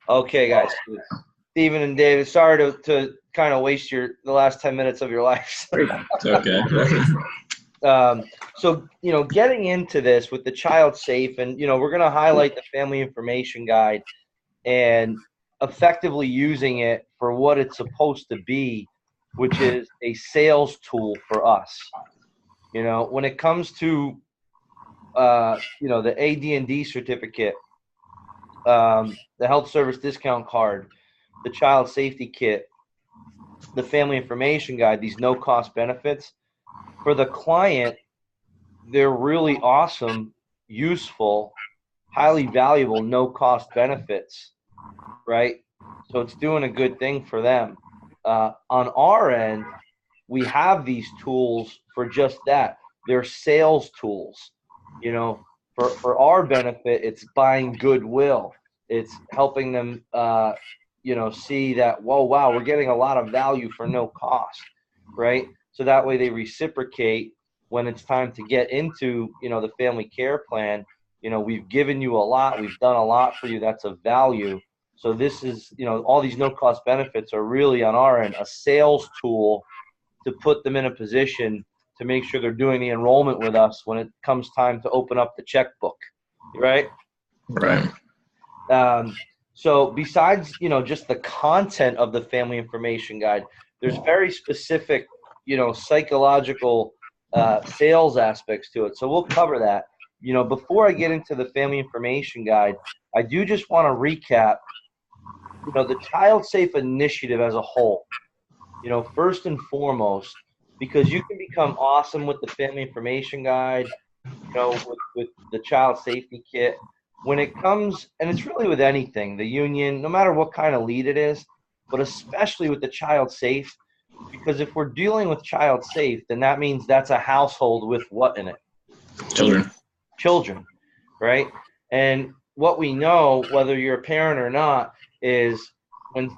Okay, guys. Stephen and David, sorry to kind of waste the last 10 minutes of your life. It's okay. So, getting into this with the child safe, and, we're going to highlight the family information guide and effectively using it for what it's supposed to be, which is a sales tool for us. When it comes to, the AD&D certificate, the health service discount card, the child safety kit, the family information guide, these no cost benefits for the client, they're really awesome, useful, highly valuable, no cost benefits, right? So it's doing a good thing for them. On our end, we have these tools for just that. They're sales tools. For our benefit, it's buying goodwill. It's helping them, see that, whoa, wow, we're getting a lot of value for no cost, right? So that way they reciprocate when it's time to get into, the family care plan. We've given you a lot. We've done a lot for you. That's of value. So this is, all these no cost benefits are really on our end, a sales tool to put them in a position to make sure they're doing the enrollment with us when it comes time to open up the checkbook, right? Right. So besides, just the content of the family information guide, there's very specific, psychological sales aspects to it. So we'll cover that. Before I get into the family information guide, I do just want to recap, the Child Safe Initiative as a whole. First and foremost, because you can become awesome with the family information guide, with the child safety kit. When it comes, and it's really with anything, the union, no matter what kind of lead it is, but especially with the child safe, because if we're dealing with child safe, then that means that's a household with what in it? Children. Children, right? And what we know, whether you're a parent or not, is when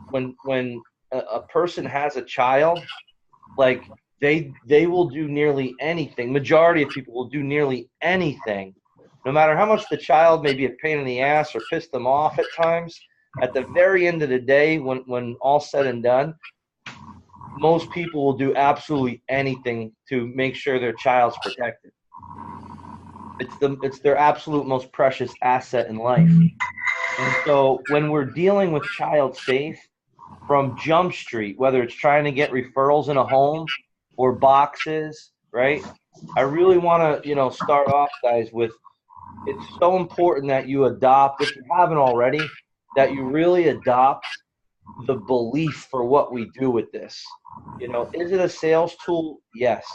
a person has a child, like they will do nearly anything. Majority of people will do nearly anything, no matter how much the child may be a pain in the ass or piss them off at times. At the very end of the day, when all's said and done, most people will do absolutely anything to make sure their child's protected. It's their absolute most precious asset in life. And so when we're dealing with child safe from Jump Street, whether it's trying to get referrals in a home or boxes, right? I really want to, start off, guys, with it's so important that you adopt, if you haven't already, that you really adopt the belief for what we do with this. Is it a sales tool? Yes.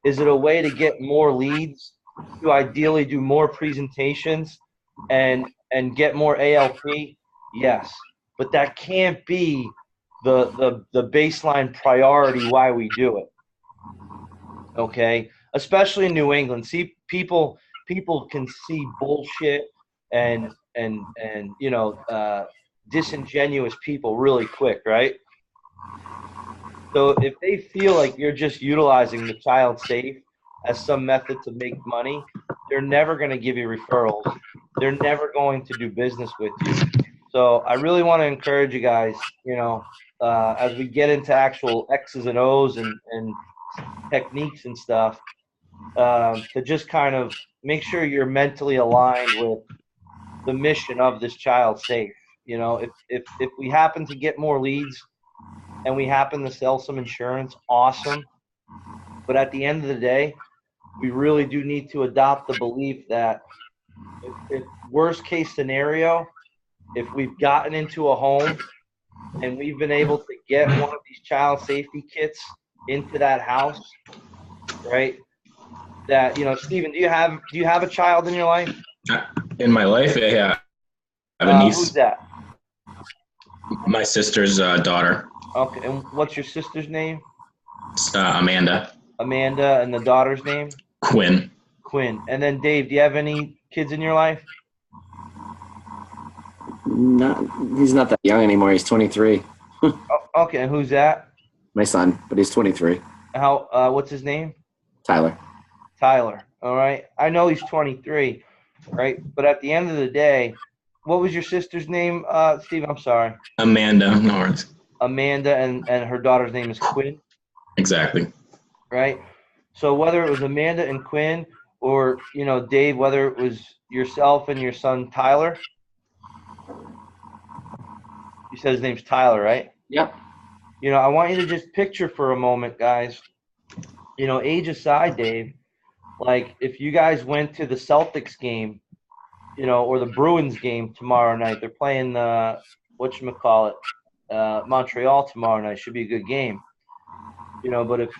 Is it a way to get more leads, to ideally do more presentations and get more ALP? Yes. But that can't be the baseline priority why we do it. Okay? Especially in New England. See, people can see bullshit and disingenuous people really quick, right? So if they feel like you're just utilizing the child safe as some method to make money, they're never going to give you referrals. They're never going to do business with you. So I really want to encourage you guys, as we get into actual X's and O's and techniques and stuff, to just kind of make sure you're mentally aligned with the mission of this child safe. If we happen to get more leads and we happen to sell some insurance, awesome. But at the end of the day, we really do need to adopt the belief that if worst case scenario, if we've gotten into a home and we've been able to get one of these child safety kits into that house, right? That, Stephen, do you have a child in your life? In my life, yeah, I have a niece. Who's that? My sister's daughter. Okay, and what's your sister's name? It's, Amanda. Amanda, and the daughter's name? Quinn. Quinn. And then Dave, do you have any kids in your life? He's not that young anymore. He's 23. Okay, and who's that? My son, but he's 23. What's his name? Tyler. Tyler. All right. I know he's 23, right? But at the end of the day, what was your sister's name, Steve? I'm sorry. Amanda, no worries. Amanda, and her daughter's name is Quinn, Exactly. right? So whether it was Amanda and Quinn, or Dave, whether it was yourself and your son Tyler, you said his name's Tyler, right? Yep. I want you to just picture for a moment, guys. Age aside, Dave, like if you guys went to the Celtics game, or the Bruins game tomorrow night, they're playing whatchamacallit, Montreal tomorrow night. Should be a good game. But if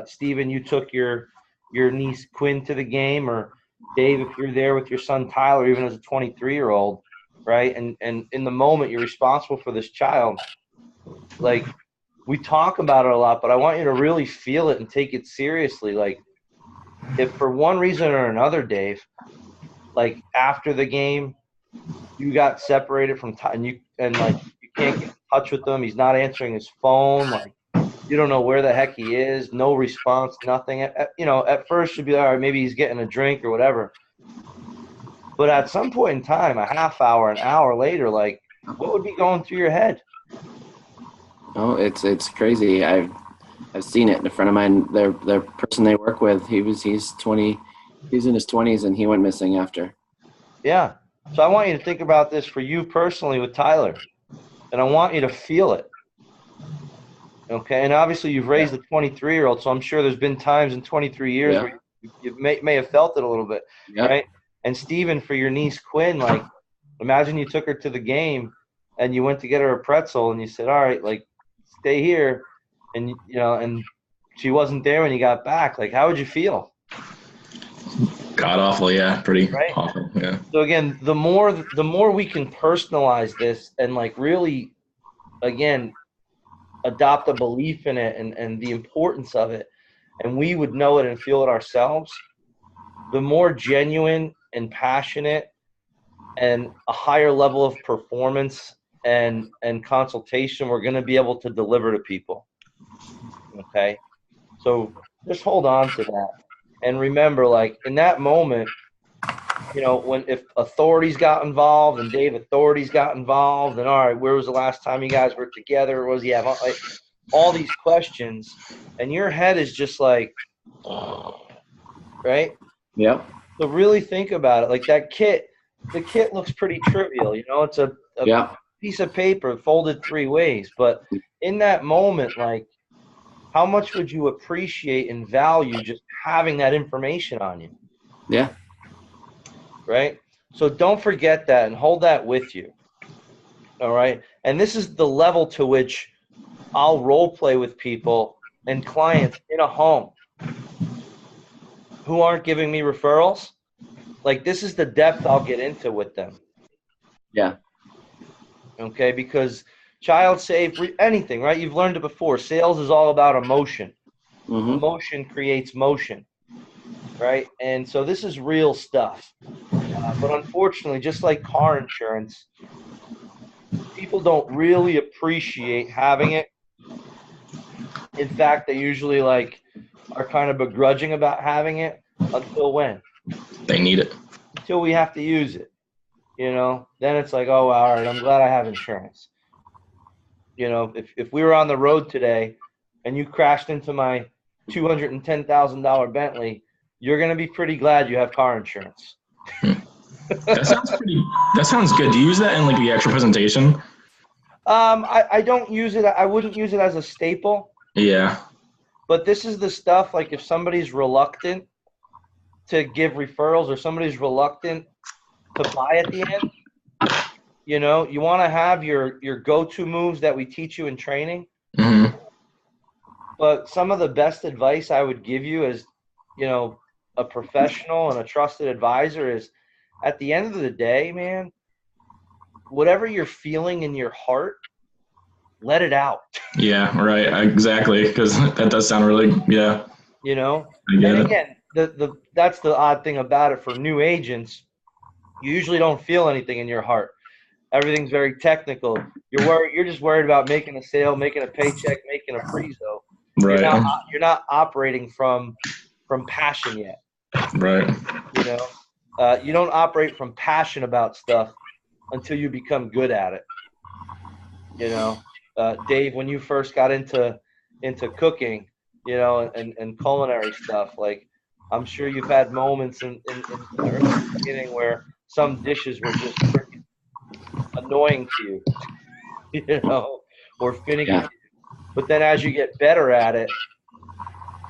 Steven, you took your niece Quinn to the game, or Dave, if you're there with your son Tyler, even as a 23-year-old, right? And in the moment, you're responsible for this child. Like, we talk about it a lot, but I want you to really feel it and take it seriously. Like, if for one reason or another, Dave, like after the game, you got separated from Ty, and you can't get in touch with him. He's not answering his phone. Like, you don't know where the heck he is. No response. Nothing. At first you'd be like, all right, maybe he's getting a drink or whatever. But at some point in time, a half hour, an hour later, like, what would be going through your head? Oh, it's crazy. I've seen it. A friend of mine, their person they work with, he's 20, he's in his 20s, and he went missing after. Yeah. So I want you to think about this for you personally with Tyler, and I want you to feel it. Okay. And obviously you've raised a 23-year-old, so I'm sure there's been times in 23 years where you may have felt it a little bit, right? And Steven, for your niece Quinn, like, imagine you took her to the game and you went to get her a pretzel and you said, all right, like, stay here. And, and she wasn't there when you got back. Like, how would you feel? God awful, yeah. Pretty Right? awful, yeah. So again, the more we can personalize this and like really, again, adopt a belief in it and the importance of it, and we would know it and feel it ourselves, the more genuine and passionate and a higher level of performance and consultation we're going to be able to deliver to people. Okay? So just hold on to that. And remember, like, in that moment, if authorities got involved and authorities got involved, and all right, where was the last time you guys were together? Was he having, like, all these questions, and your head is just like, right? Yep. So really think about it. Like, that kit, the kit looks pretty trivial. It's a piece of paper folded 3 ways. But in that moment, like, how much would you appreciate and value just having that information on you? Yeah. Right? So don't forget that and hold that with you. All right? And this is the level to which I'll role play with people and clients in a home who aren't giving me referrals. Like, this is the depth I'll get into with them. Yeah. Okay? Because child safe, anything, right? You've learned it before. Sales is all about emotion. Mm-hmm. Emotion creates motion, right? And so this is real stuff. But unfortunately, just like car insurance, people don't really appreciate having it. In fact, they usually are kind of begrudging about having it until when? They need it. Until we have to use it. Then it's like, oh, all right, I'm glad I have insurance. If we were on the road today and you crashed into my $210,000 Bentley, you're going to be pretty glad you have car insurance. That sounds good. Do you use that in the actual presentation? I don't use it. I wouldn't use it as a staple. Yeah. But this is the stuff, like, if somebody's reluctant to give referrals or somebody's reluctant to buy at the end, you want to have your go-to moves that we teach you in training. Mm-hmm. But some of the best advice I would give you as, a professional and a trusted advisor is, at the end of the day, man, whatever you're feeling in your heart, let it out. Yeah, right. Exactly. Because that does sound really, yeah. And again, that's the odd thing about it for new agents. You usually don't feel anything in your heart. Everything's very technical. You're just worried about making a sale, making a paycheck, making a freezo. Right. You're not operating from passion yet. Right. You don't operate from passion about stuff until you become good at it. You know, Dave, when you first got into cooking, you know, and culinary stuff, like I'm sure you've had moments in the early beginning where some dishes were just freaking annoying to you, you know, or finicky. Yeah. But then as you get better at it,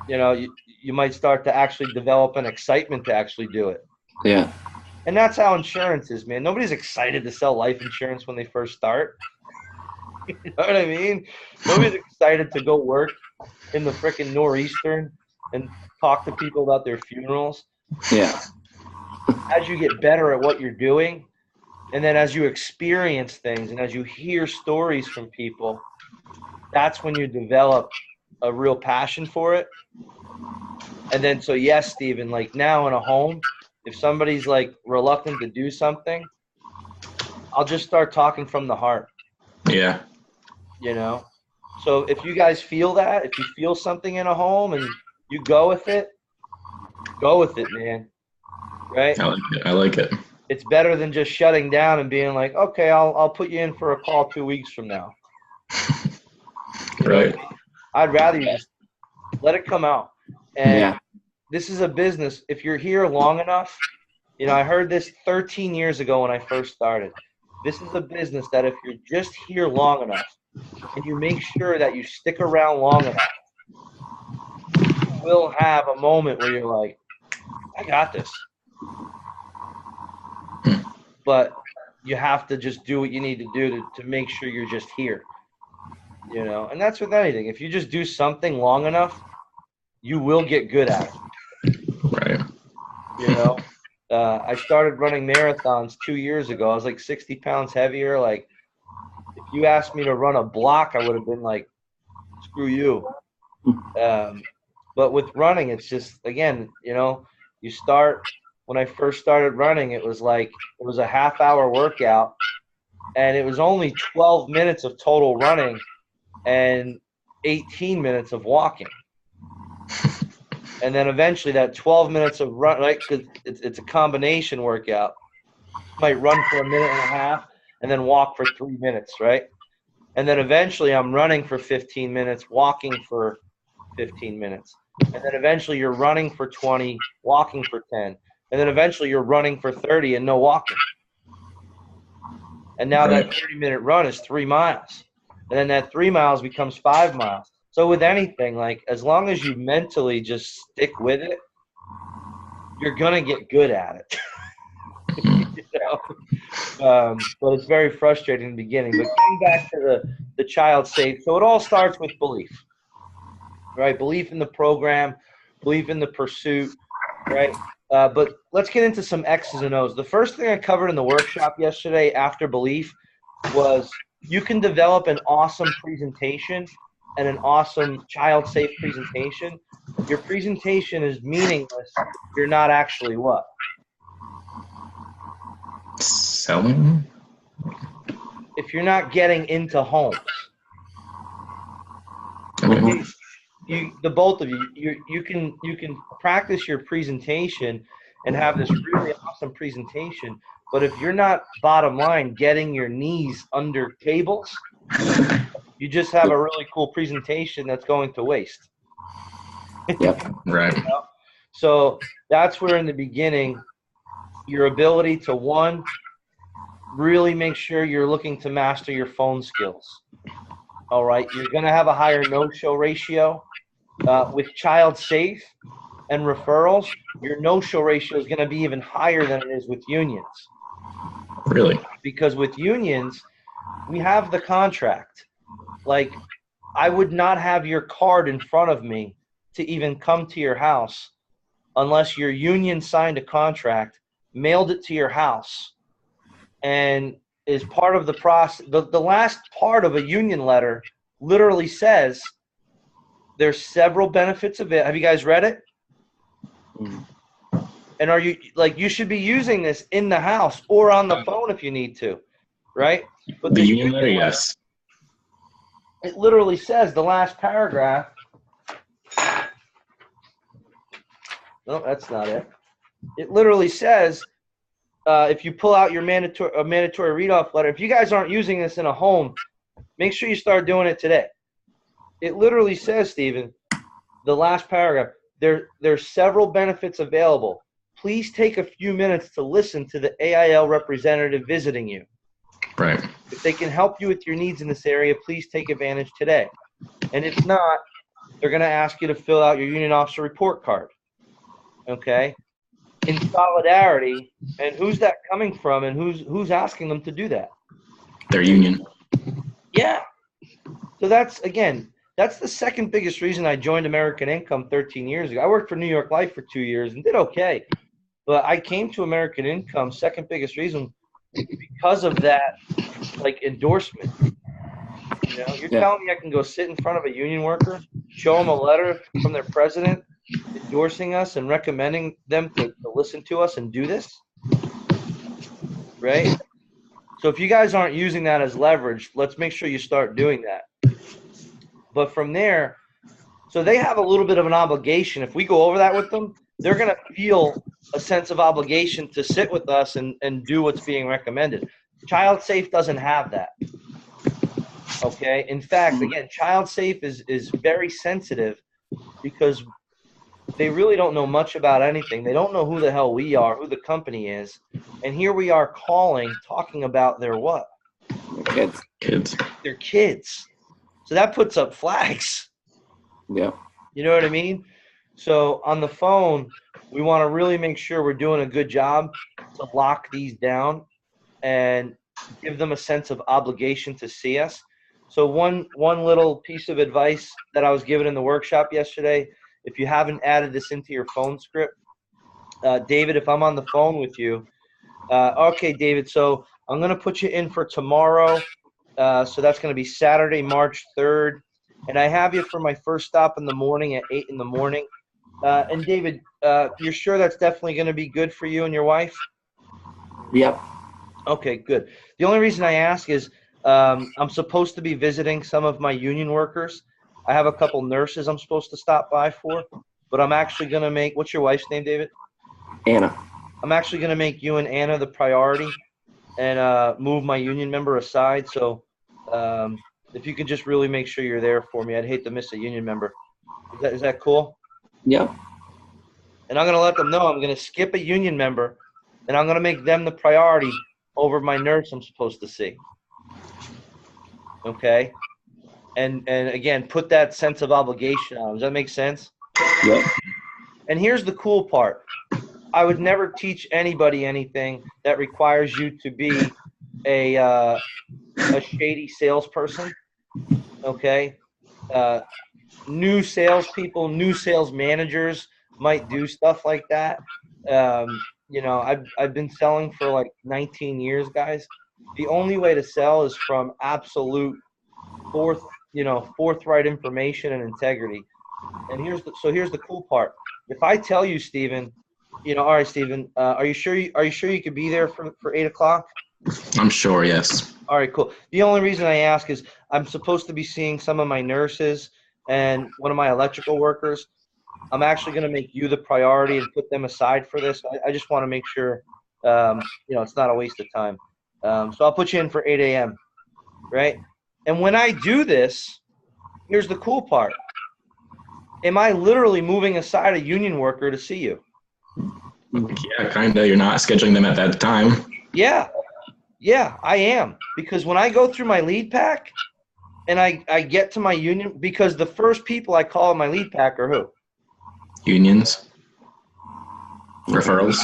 you know, you might start to actually develop an excitement to actually do it. Yeah. And that's how insurance is, man. Nobody's excited to sell life insurance when they first start. You know what I mean? Nobody's excited to go work in the frickin' Northeastern and talk to people about their funerals. Yeah. As you get better at what you're doing, and then as you experience things and as you hear stories from people, that's when you develop a real passion for it. And then, so yes, Stephen, like now in a home, if somebody's like reluctant to do something, I'll just start talking from the heart, Yeah. you know? So if you guys feel that, if you feel something in a home and you go with it, man. Right? I like it. It's better than just shutting down and being like, okay, I'll put you in for a call 2 weeks from now. You know Right. what I mean? I'd rather you just let it come out. And Yeah. this is a business. If you're here long enough, you know, I heard this 13 years ago when I first started. This is a business that if you're just here long enough and you make sure that you stick around long enough, you will have a moment where you're like, I got this. But you have to just do what you need to do to make sure you're just here. You know, and that's with anything. If you just do something long enough, you will get good at it. Right. You know, I started running marathons 2 years ago. I was like 60 pounds heavier. Like, if you asked me to run a block, I would have been like, screw you. But with running, it's just, again, you know, you start, when I first started running, it was like, it was a half-hour workout, and it was only 12 minutes of total running and 18 minutes of walking. And then eventually that 12 minutes of run, right, because it's a combination workout. You might run for a minute and a half and then walk for 3 minutes, right? And then eventually I'm running for 15 minutes, walking for 15 minutes. And then eventually you're running for 20, walking for 10. And then eventually you're running for 30 and no walking. And now that 30-minute run is 3 miles. And then that 3 miles becomes 5 miles. So with anything, like, as long as you mentally just stick with it, you're going to get good at it. You know? But it's very frustrating in the beginning. But getting back to the child safe, so it all starts with belief, right? Belief in the program, belief in the pursuit, right? But let's get into some X's and O's. The first thing I covered in the workshop yesterday after belief was you can develop an awesome presentation and an awesome child-safe presentation. Your presentation is meaningless. You're not actually what? Selling? If you're not getting into homes. Okay. The both of you, you can practice your presentation and have this really awesome presentation, but if you're not, bottom line, getting your knees under tables, you just have a really cool presentation that's going to waste. Yep. Right. You know? So that's where in the beginning, your ability to, one, really make sure you're looking to master your phone skills. All right, you're going to have a higher no-show ratio. With child safe and referrals, your no-show ratio is going to be even higher than it is with unions. Really? Because with unions, we have the contract. Like, I would not have your card in front of me to even come to your house unless your union signed a contract, mailed it to your house, and is part of the process. The last part of a union letter literally says there's several benefits of it. Have you guys read it? Mm. And are you, like, you should be using this in the house or on the phone if you need to, right? But The union letter, yes. it literally says, the last paragraph. No, that's not it. It literally says if you pull out your mandatory read-off letter, if you guys aren't using this in a home, make sure you start doing it today. It literally says, Stephen, the last paragraph, there's several benefits available. Please take a few minutes to listen to the AIL representative visiting you. Right. If they can help you with your needs in this area, please take advantage today. And if not, they're going to ask you to fill out your union officer report card. Okay? In solidarity, and who's that coming from, and who's asking them to do that? Their union. Yeah. So that's the second biggest reason I joined American Income 13 years ago. I worked for New York Life for 2 years and did okay. But I came to American Income, second biggest reason, because of that, like, endorsement. You know, you're telling me I can go sit in front of a union worker, show them a letter from their president endorsing us and recommending them to listen to us and do this? Right? So if you guys aren't using that as leverage, let's make sure you start doing that. But from there, so they have a little bit of an obligation. If we go over that with them, they're going to feel a sense of obligation to sit with us and do what's being recommended. Child Safe doesn't have that. Okay? In fact, again, Child Safe is very sensitive because they really don't know much about anything. They don't know who the hell we are, who the company is. And here we are talking about their what? Kids. Their kids. So that puts up flags. Yeah. You know what I mean? So on the phone, we want to really make sure we're doing a good job to lock these down and give them a sense of obligation to see us. So one little piece of advice that I was given in the workshop yesterday, if you haven't added this into your phone script, David, if I'm on the phone with you, okay, David, so I'm going to put you in for tomorrow. So that's going to be Saturday, March 3rd. And I have you for my first stop in the morning at 8 in the morning. And David, you're sure that's definitely going to be good for you and your wife? Yep. Okay, good. The only reason I ask is I'm supposed to be visiting some of my union workers. I have a couple nurses I'm supposed to stop by for, but I'm actually going to make, what's your wife's name, David? Anna. I'm actually going to make you and Anna the priority and move my union member aside. So if you could just really make sure you're there for me, I'd hate to miss a union member. Is that cool? Yep. And I'm going to let them know I'm going to skip a union member, and I'm going to make them the priority over my nurse I'm supposed to see. Okay? And again, put that sense of obligation on. Does that make sense? Yep. And here's the cool part. I would never teach anybody anything that requires you to be a shady salesperson. Okay? New salespeople, new sales managers might do stuff like that. You know, I've been selling for like 19 years, guys. The only way to sell is from absolute forthright information and integrity. And here's the cool part. If I tell you, Stephen, all right, Stephen, are you sure you could be there for 8 o'clock? I'm sure, yes. All right, cool. The only reason I ask is I'm supposed to be seeing some of my nurses and one of my electrical workers. I'm actually going to make you the priority and put them aside for this. I just want to make sure, it's not a waste of time. So I'll put you in for 8 a.m., right? And when I do this, here's the cool part. Am I literally moving aside a union worker to see you? Yeah, kind of. You're not scheduling them at that time. Yeah, I am. Because when I go through my lead pack and I get to my union, because the first people I call in my lead pack are who? Unions. Referrals.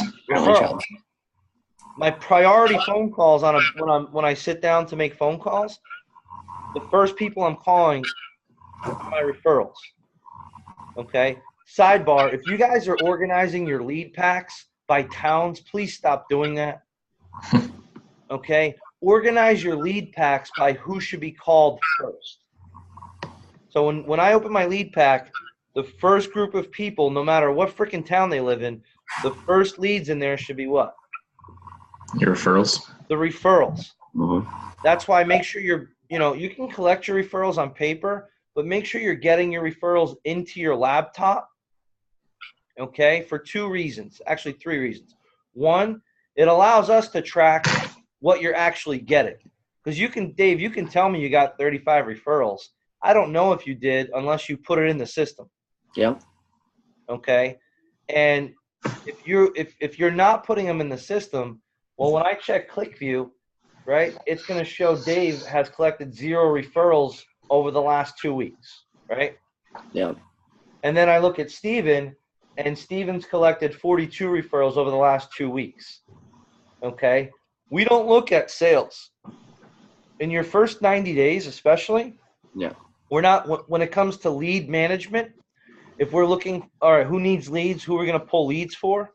My priority phone calls when I sit down to make phone calls, the first people I'm calling are my referrals. Okay? Sidebar, if you guys are organizing your lead packs by towns, please stop doing that. Okay? Organize your lead packs by who should be called first. So when I open my lead pack, the first group of people, no matter what freaking town they live in, the first leads in there should be what? Your referrals. The referrals. Mm-hmm. That's why make sure you can collect your referrals on paper, but make sure you're getting your referrals into your laptop, okay, for 2 reasons. Actually, 3 reasons. One, It allows us to track what you're actually getting. Because Dave, you can tell me you got 35 referrals. I don't know if you did unless you put it in the system. Yep. Okay. And if you're not putting them in the system, well, when I check ClickView, right, it's going to show Dave has collected 0 referrals over the last 2 weeks, right? Yep. And then I look at Steven, and Steven's collected 42 referrals over the last 2 weeks. Okay? We don't look at sales. In your first 90 days, especially, Yeah. we're not, when it comes to lead management, if we're looking, all right, who needs leads, who we're going to pull leads for,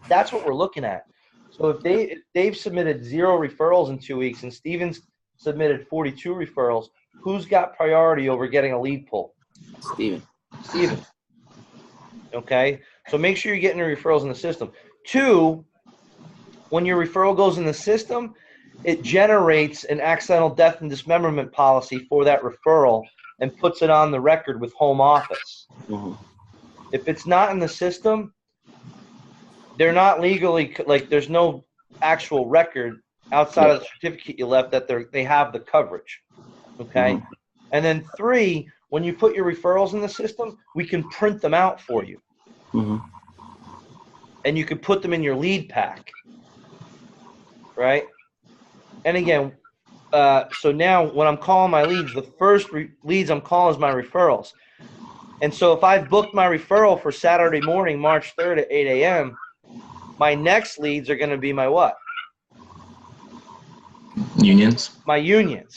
that's what we're looking at. So if Dave submitted 0 referrals in 2 weeks and Steven's submitted 42 referrals, who's got priority over getting a lead pull? Steven. Steven. Okay? So make sure you're getting your referrals in the system. 2, when your referral goes in the system, it generates an accidental death and dismemberment policy for that referral and puts it on the record with home office. Mm-hmm. If it's not in the system, they're not legally, like, there's no actual record outside of the certificate you left that they have the coverage. Okay? Mm-hmm. And then 3, when you put your referrals in the system, we can print them out for you. Mm-hmm. And you can put them in your lead pack. Right? And again, so now when I'm calling my leads, the first leads I'm calling is my referrals. And so if I've booked my referral for Saturday morning, March 3rd at 8 a.m., my next leads are going to be my what? Unions. My unions.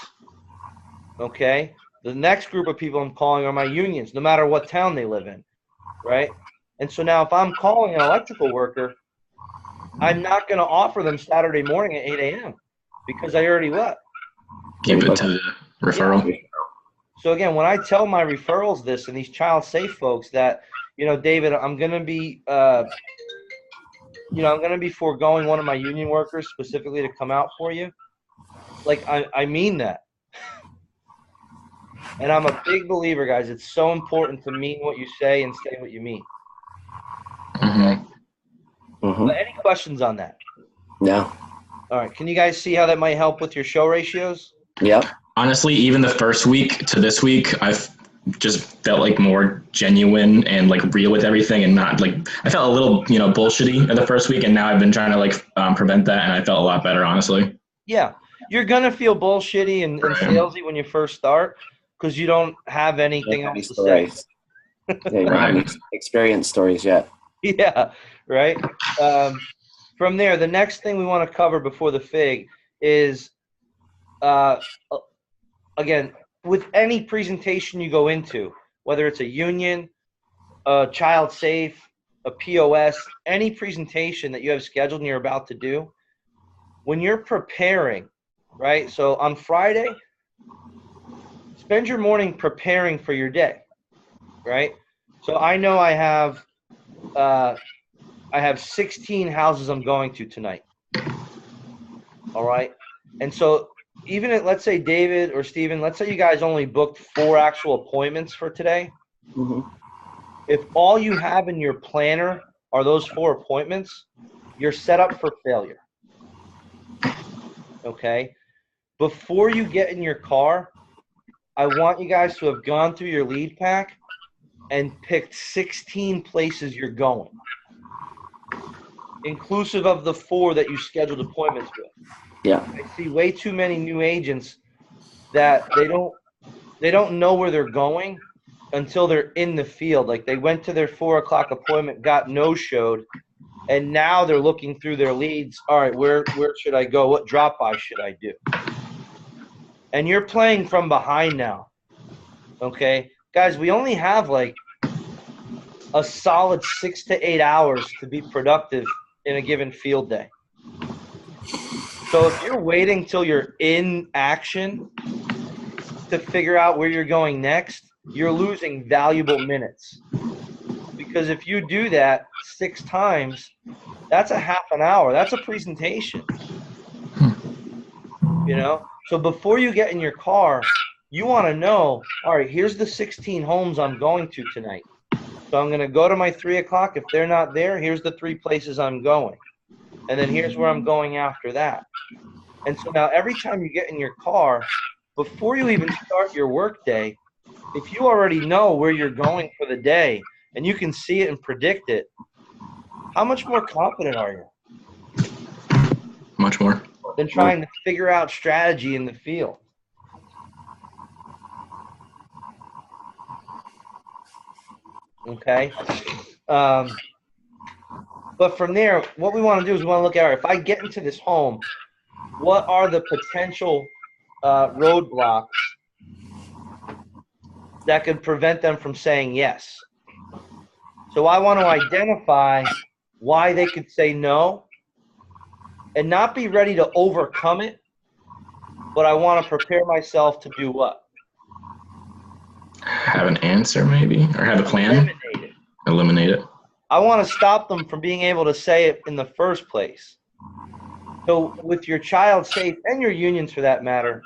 Okay? The next group of people I'm calling are my unions, no matter what town they live in. Right? And so now if I'm calling an electrical worker, I'm not going to offer them Saturday morning at 8 a.m. because I already what? Give it to the referral. Yeah. So again, when I tell my referrals this and these child safe folks that, you know, David, I'm going to be, I'm going to be foregoing one of my union workers specifically to come out for you. Like, I mean that. And I'm a big believer, guys. It's so important to mean what you say and say what you mean. Mm-hmm. Mm-hmm. But any questions on that? No. All right. Can you guys see how that might help with your show ratios? Yep. Honestly, even the first week to this week, I've just felt like more genuine and like real with everything, and not like I felt a little, bullshitty in the first week, and now I've been trying to like prevent that, and I felt a lot better, honestly. Yeah, you're gonna feel bullshitty and salesy when you first start because you don't have anything else to say. Yeah, you don't have any experience stories yet. Yeah, right. From there, the next thing we want to cover before the FIG is, again, with any presentation you go into, whether it's a union, a child safe, a POS, any presentation that you have scheduled and you're about to do, when you're preparing, right? So on Friday, spend your morning preparing for your day, right? So I know I have 16 houses I'm going to tonight. All right. And so even at, let's say David or Steven, let's say you guys only booked 4 actual appointments for today. Mm-hmm. If all you have in your planner are those 4 appointments, you're set up for failure. Okay. Before you get in your car, I want you guys to have gone through your lead pack and picked 16 places you're going, inclusive of the 4 that you scheduled appointments with. Yeah. I see way too many new agents that they don't know where they're going until they're in the field. Like they went to their 4 o'clock appointment, got no-showed, and now they're looking through their leads. All right, where should I go? What drop-by should I do? And you're playing from behind now. Okay? Guys, we only have like a solid 6 to 8 hours to be productive in a given field day. So if you're waiting till you're in action to figure out where you're going next, you're losing valuable minutes. Because if you do that 6 times, that's a half an hour. That's a presentation. So before you get in your car, you want to know, all right, here's the 16 homes I'm going to tonight. So I'm going to go to my 3 o'clock. If they're not there, here's the 3 places I'm going. And then here's where I'm going after that. And so now every time you get in your car, before you even start your work day, if you already know where you're going for the day and you can see it and predict it, how much more confident are you Much more. than trying to figure out strategy in the field? Okay. But from there, what we want to do is we want to look at, if I get into this home, what are the potential roadblocks that could prevent them from saying yes? So I want to identify why they could say no and not be ready to overcome it, but I want to prepare myself to do what? Have an answer maybe, or have a plan. Eliminate it. Eliminate it. I want to stop them from being able to say it in the first place. So with your child safe and your unions for that matter,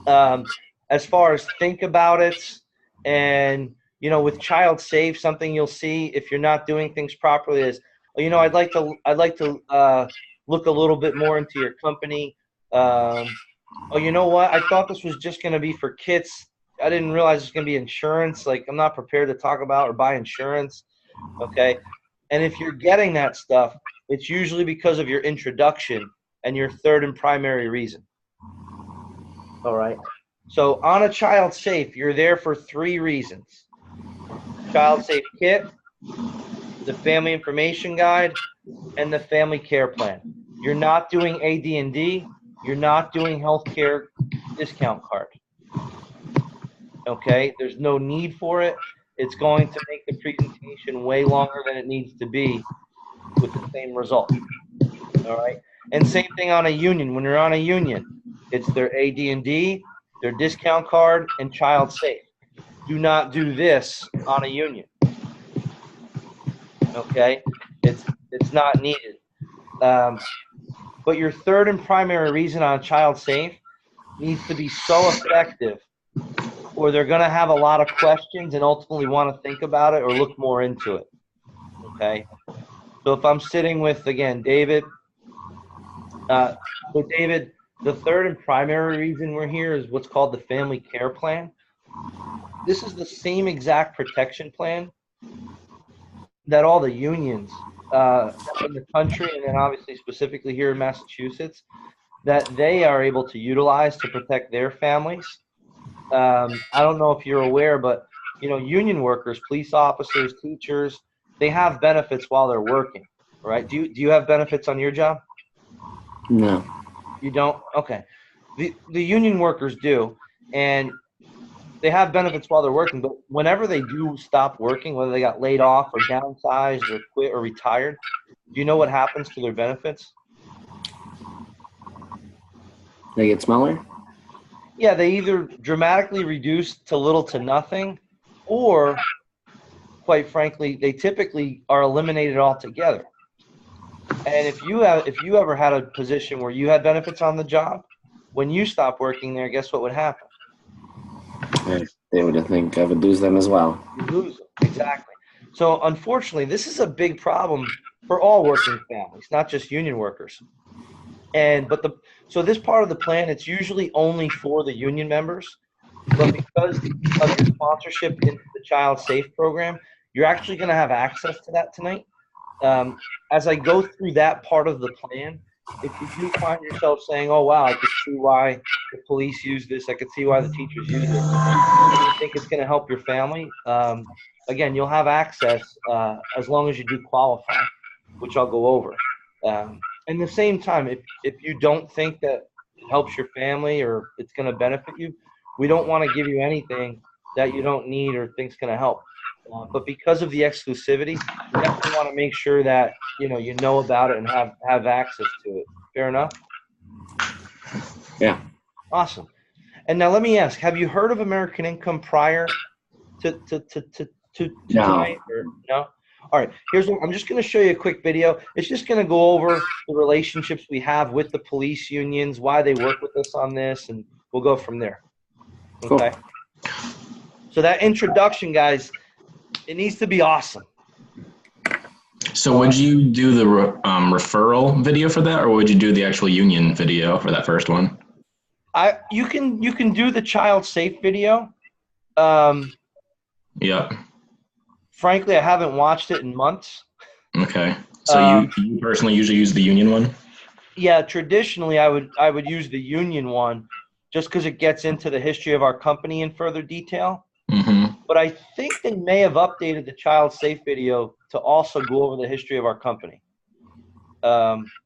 as far as think about it, and with child safe, something you'll see if you're not doing things properly is, I'd like to look a little bit more into your company. You know what? I thought this was just going to be for kids. I didn't realize it's going to be insurance. Like, I'm not prepared to talk about or buy insurance. Okay. And if you're getting that stuff, it's usually because of your introduction and your third and primary reason. All right. So on a child safe, you're there for 3 reasons: child safe kit, the family information guide, and the family care plan. You're not doing AD&D. You're not doing healthcare discount card. Okay. There's no need for it. It's going to make the presentation way longer than it needs to be with the same result. All right. And same thing on a union. When you're on a union, it's their AD&D, their discount card, and child safe. Do not do this on a union. Okay. It's not needed. But your third and primary reason on child safe needs to be so effective, or they're going to have a lot of questions and ultimately want to think about it or look more into it. Okay. So if I'm sitting with, again, David, David, the third and primary reason we're here is what's called the family care plan. This is the same exact protection plan that all the unions in the country, and then obviously specifically here in Massachusetts, that they are able to utilize to protect their families. I don't know if you're aware, but union workers, police officers, teachers, they have benefits while they're working, right? Do you have benefits on your job? No. You don't? Okay. The union workers do, and they have benefits while they're working, but whenever they do stop working, whether they got laid off or downsized or quit or retired, do you know what happens to their benefits? They get smaller? Yeah, they either dramatically reduce to little to nothing, or quite frankly, they typically are eliminated altogether. And if you ever had a position where you had benefits on the job, when you stop working there, guess what would happen? They would think I would lose them as well. You lose them, exactly. So unfortunately, this is a big problem for all working families, not just union workers. So this part of the plan, it's usually only for the union members, but because of your sponsorship into the Child Safe program, you're actually going to have access to that tonight. As I go through that part of the plan, if you do find yourself saying, "Oh wow, I could see why the police use this, I could see why the teachers use it," and you think it's going to help your family, again, you'll have access as long as you do qualify, which I'll go over. At the same time, if you don't think that it helps your family or it's going to benefit you, we don't want to give you anything that you don't need or think's going to help. But because of the exclusivity, we definitely want to make sure that you know about it and have access to it. Fair enough? Yeah. Awesome. And now let me ask: have you heard of American Income prior to tonight? Or no? All right. I'm just going to show you a quick video. It's just going to go over the relationships we have with the police unions, why they work with us on this, and we'll go from there. Okay. Cool. So that introduction, guys, it needs to be awesome. So would you do the referral video for that, or would you do the actual union video for that first one? You can do the child safe video. Um, Yep. Frankly, I haven't watched it in months. Okay. So you personally usually use the union one? Yeah, traditionally I would use the union one just because it gets into the history of our company in further detail. Mm-hmm. But I think they may have updated the child safe video to also go over the history of our company.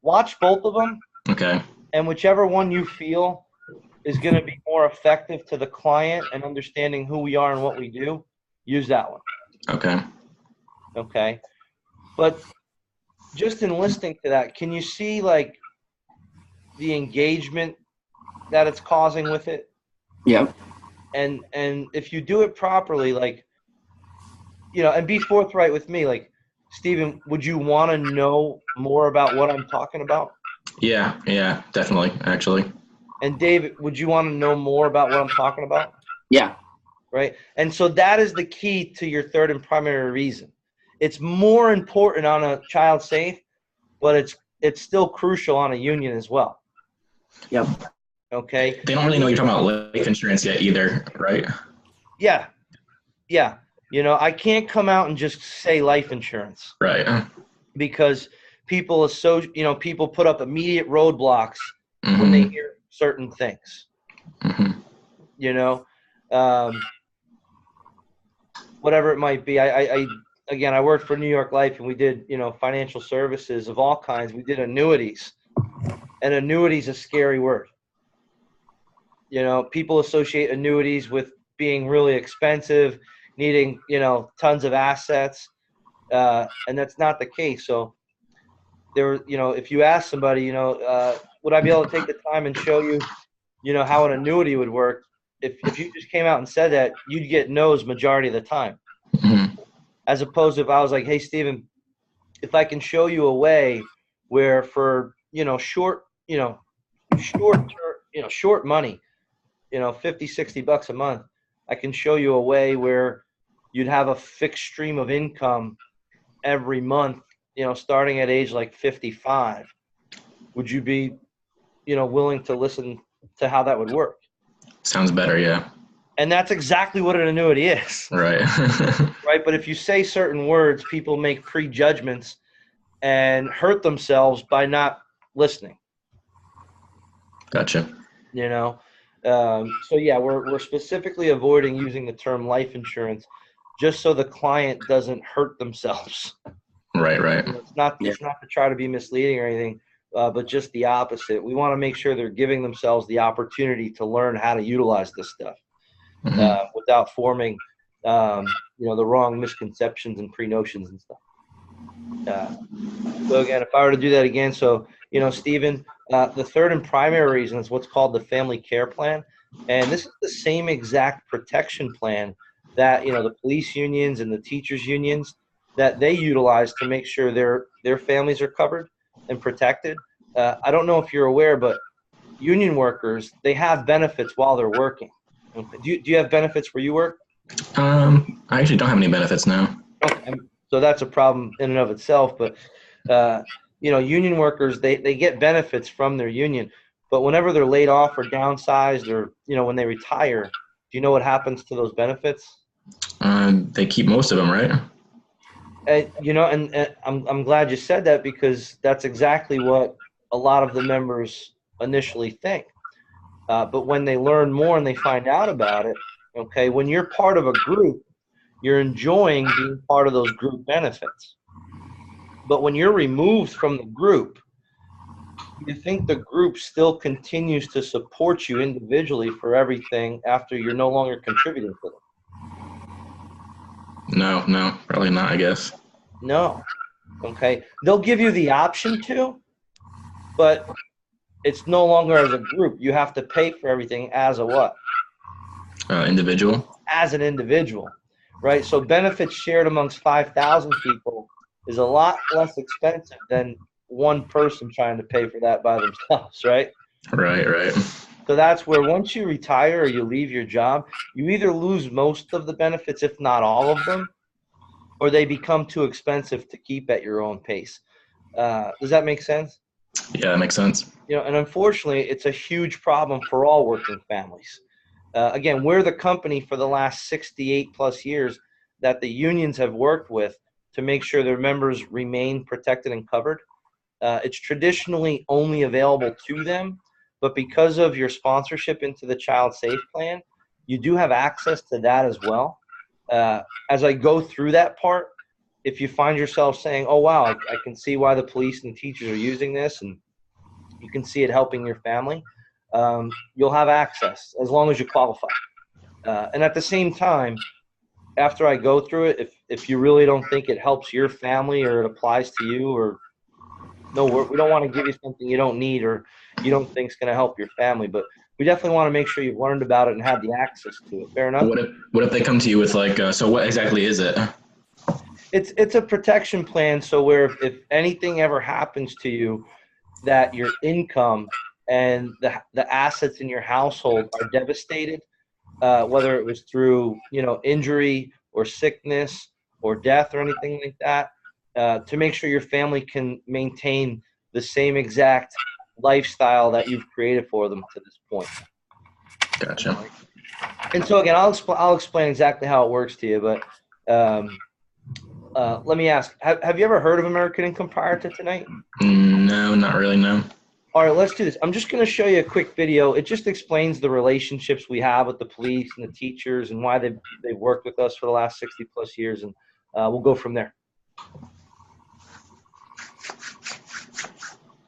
Watch both of them, Okay. and whichever one you feel is going to be more effective to the client and understanding who we are and what we do, use that one. Okay. Okay. But just in listening to that, can you see like the engagement that it's causing with it? Yep. And if you do it properly, like, you know, and be forthright with me, like, Stephen, would you want to know more about what I'm talking about? Yeah, definitely, actually. And David, would you want to know more about what I'm talking about? Yeah. Right. And so that is the key to your third and primary reason. It's more important on a child safe, but it's still crucial on a union as well. Yep. Okay. They don't really know you're talking about life insurance yet either, right? Yeah. Yeah. You know, I can't come out and just say life insurance. Right. Because people people put up immediate roadblocks when they hear certain things. Mm-hmm. You know, whatever it might be. I worked for New York Life, and we did, you know, financial services of all kinds. We did annuities, and annuities is a scary word. You know, people associate annuities with being really expensive, needing, you know, tons of assets, and that's not the case. So there, you know, if you ask somebody, you know, would I be able to take the time and show you, you know, how an annuity would work? If you just came out and said that, you'd get no's majority of the time. Mm-hmm. As opposed to if I was like, hey, Stephen, if I can show you a way where for, you know, short money, you know, 50, 60 bucks a month, I can show you a way where you'd have a fixed stream of income every month, you know, starting at age like 55. Would you be, you know, willing to listen to how that would work? Sounds better, yeah. And that's exactly what an annuity is. Right. Right. But if you say certain words, people make prejudgments and hurt themselves by not listening. Gotcha. You know, so yeah, we're specifically avoiding using the term life insurance just so the client doesn't hurt themselves. Right. You know, it's not to try to be misleading or anything, but just the opposite. We want to make sure they're giving themselves the opportunity to learn how to utilize this stuff without forming, you know, the wrong misconceptions and pre-notions and stuff. So again, if I were to do that again, so, you know, Stephen, the third and primary reason is what's called the family care plan. And this is the same exact protection plan that, you know, the police unions and the teachers unions, that they utilize to make sure their families are covered and protected. I don't know if you're aware, but union workers, they have benefits while they're working. Do you have benefits where you work? I actually don't have any benefits now. Okay. So that's a problem in and of itself. But, you know, union workers, they get benefits from their union. But whenever they're laid off or downsized or, you know, when they retire, do you know what happens to those benefits? They keep most of them, right? You know, and I'm glad you said that, because that's exactly what a lot of the members initially think. But when they learn more and they find out about it, okay, when you're part of a group, you're enjoying being part of those group benefits. But when you're removed from the group, you think the group still continues to support you individually for everything after you're no longer contributing to them. No, probably not, I guess. No. Okay. They'll give you the option to, but it's no longer as a group. You have to pay for everything as a what? Individual. As an individual, right? So benefits shared amongst 5,000 people is a lot less expensive than one person trying to pay for that by themselves, right? Right. So that's where once you retire or you leave your job, you either lose most of the benefits, if not all of them, or they become too expensive to keep at your own pace. Does that make sense? Yeah, that makes sense. And unfortunately, it's a huge problem for all working families. Again, we're the company for the last 68 plus years that the unions have worked with to make sure their members remain protected and covered. It's traditionally only available to them, but because of your sponsorship into the Child Safe Plan, you do have access to that as well. As I go through that part, if you find yourself saying, oh, wow, I can see why the police and teachers are using this, and you can see it helping your family, you'll have access as long as you qualify. And at the same time, after I go through it, if you really don't think it helps your family or it applies to you, or no, we don't want to give you something you don't need or you don't think is going to help your family, but we definitely want to make sure you've learned about it and have the access to it. Fair enough? What if they come to you with like, so what exactly is it? It's a protection plan. So where if anything ever happens to you, that your income and the assets in your household are devastated, whether it was through, injury or sickness or death or anything like that, to make sure your family can maintain the same exact lifestyle that you've created for them to this point. Gotcha. And so again, I'll explain exactly how it works to you, but let me ask, have you ever heard of American Income prior to tonight? No, not really, no. All right, let's do this. I'm just going to show you a quick video. It just explains the relationships we have with the police and the teachers and why they've worked with us for the last 60 plus years, and we'll go from there.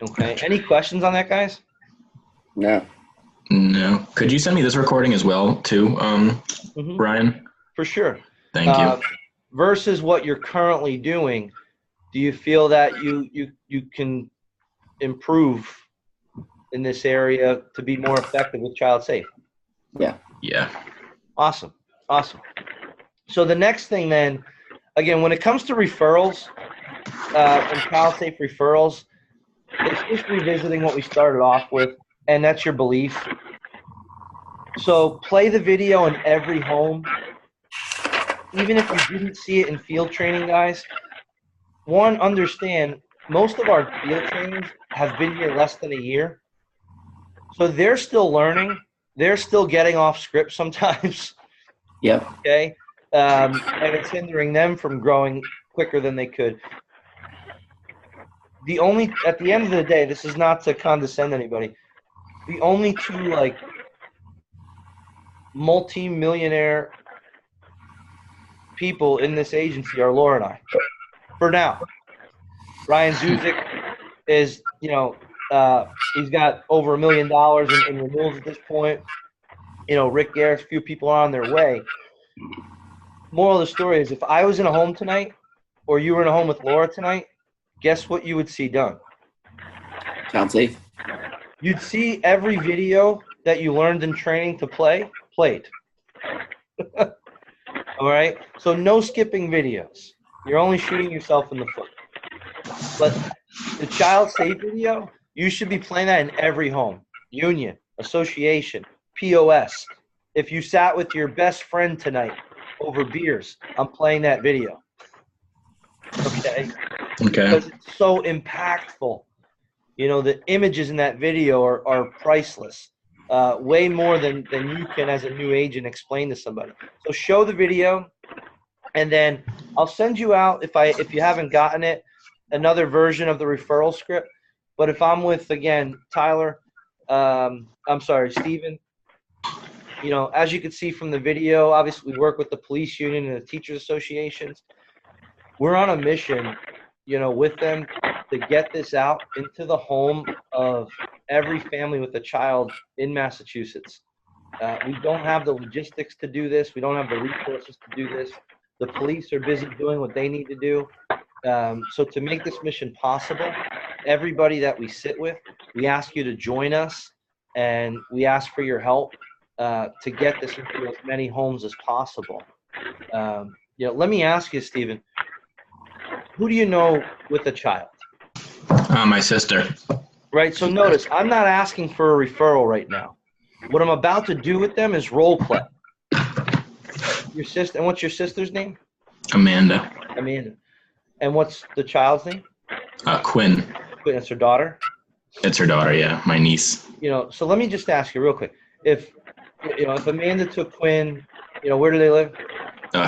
Okay. Any questions on that, guys? No. No. Could you send me this recording as well, too, Ryan? For sure. Thank you. Versus what you're currently doing, do you feel that you can improve in this area to be more effective with Child Safe? Yeah. Yeah. Awesome. So the next thing then, again, when it comes to referrals and Child Safe referrals, it's just revisiting what we started off with, and that's your belief. So play the video in every home. Even if you didn't see it in field training, guys, one, understand most of our field trainings have been here less than a year. So they're still learning. They're still getting off script sometimes. Yep. Okay. And it's hindering them from growing quicker than they could. At the end of the day, this is not to condescend anybody. The only two multi-millionaire people in this agency are Laura and I. For now. Ryan Zuzik is, he's got over $1 million in renewals at this point. Rick Garrett's, few people are on their way. Moral of the story is, if I was in a home tonight, or you were in a home with Laura tonight, guess what you would see done? Child Safe. You'd see every video that you learned in training to play, played. All right? So no skipping videos. You're only shooting yourself in the foot. But the Child Safe video, you should be playing that in every home. Union, association, POS. If you sat with your best friend tonight over beers, I'm playing that video. Okay? Because it's so impactful. The images in that video are priceless. Way more than you can, as a new agent, explain to somebody. So show the video, and then I'll send you out, if you haven't gotten it, another version of the referral script. But if I'm with, again, Tyler, Steven, as you can see from the video, obviously we work with the police union and the teachers associations. We're on a mission, with them to get this out into the home of every family with a child in Massachusetts. We don't have the logistics to do this. We don't have the resources to do this. The police are busy doing what they need to do. So to make this mission possible, everybody that we sit with, we ask you to join us, and we ask for your help to get this into as many homes as possible. Let me ask you, Stephen, who do you know with a child? My sister. Right. So notice, I'm not asking for a referral right now. What I'm about to do with them is role play. Your sister, and what's your sister's name? Amanda. Amanda. And what's the child's name? Quinn. Quinn, that's her daughter? It's her daughter, yeah, my niece. So let me just ask you real quick. If Amanda took Quinn, where do they live?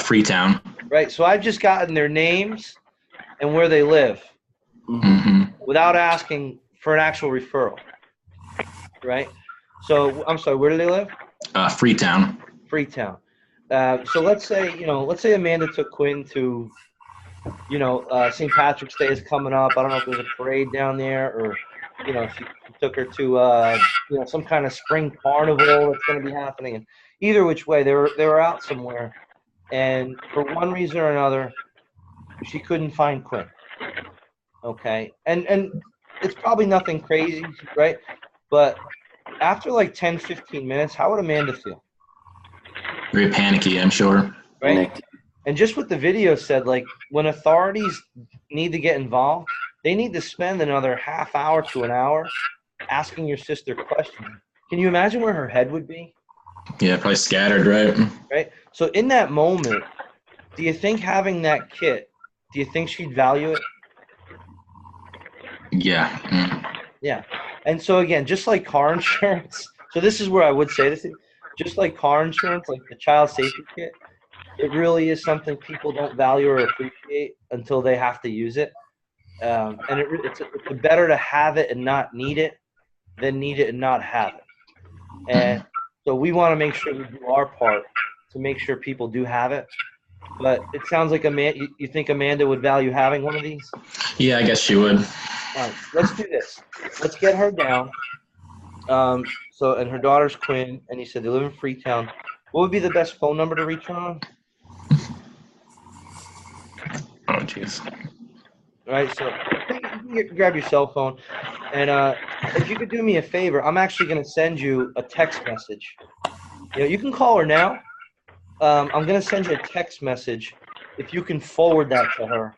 Freetown. Right. So I've just gotten their names and where they live without asking for an actual referral. Right. So I'm sorry, where do they live? Freetown. Freetown. So let's say Amanda took Quinn to, St. Patrick's Day is coming up. I don't know if there's a parade down there, or, she took her to, some kind of spring carnival that's going to be happening. And either which way, they were out somewhere, and for one reason or another, she couldn't find Quinn. Okay, and it's probably nothing crazy, right? But after like 10, 15 minutes, how would Amanda feel? Very panicky, I'm sure. Right. And just what the video said, like when authorities need to get involved, they need to spend another half hour to an hour asking your sister questions. Can you imagine where her head would be? Yeah, probably scattered, right? Right. So in that moment, do you think having that kit, do you think she'd value it? Yeah. Yeah. And so again, just like car insurance, so this is where I would say this, just like car insurance, like the child safety kit, it really is something people don't value or appreciate until they have to use it. And it's better to have it and not need it than need it and not have it. And so we want to make sure we do our part to make sure people do have it. But it sounds like you think Amanda would value having one of these? Yeah, I guess she would. All right, let's do this. Let's get her down. And her daughter's Quinn, and you said they live in Freetown. What would be the best phone number to reach her on? Oh, jeez. All right, so you can grab your cell phone, and if you could do me a favor, I'm actually going to send you a text message. You can call her now. I'm going to send you a text message. If you can forward that to her.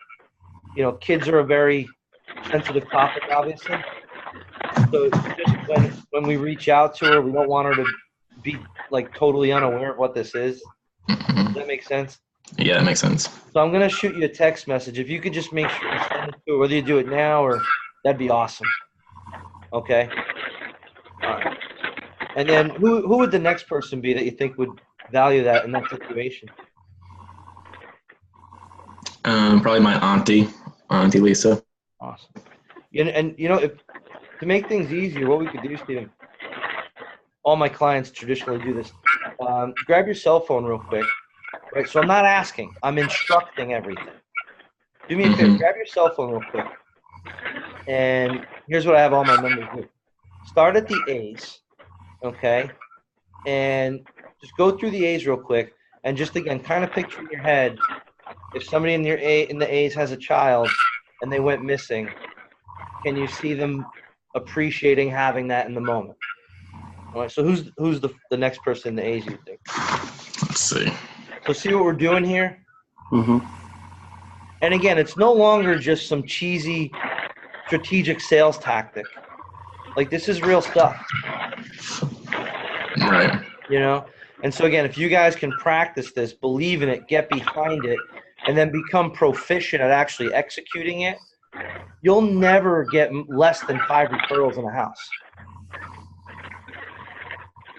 Kids are a very sensitive topic, obviously. So just when we reach out to her, we don't want her to be like totally unaware of what this is. Does that make sense? Yeah, that makes sense. So I'm going to shoot you a text message. If you could just make sure you send it to her, whether you do it now or that'd be awesome. Okay? All right. And then who would the next person be that you think would value that in that situation? Probably my Auntie Lisa. Awesome. And to make things easier, what we could do, Stephen, all my clients traditionally do this. Grab your cell phone real quick. Right, so I'm not asking. I'm instructing everything. Do me a favor. Grab your cell phone real quick. And here's what I have all my numbers do. Start at the A's, okay? And just go through the A's real quick. And just, again, kind of picture in your head, if somebody in the A's has a child and they went missing, can you see them appreciating having that in the moment? All right, so who's the next person in the A's you think? Let's see. So see what we're doing here? Mm-hmm. And again, it's no longer just some cheesy strategic sales tactic. Like, this is real stuff. Right. And so again, if you guys can practice this, believe in it, get behind it, and then become proficient at actually executing it, you'll never get less than 5 referrals in a house.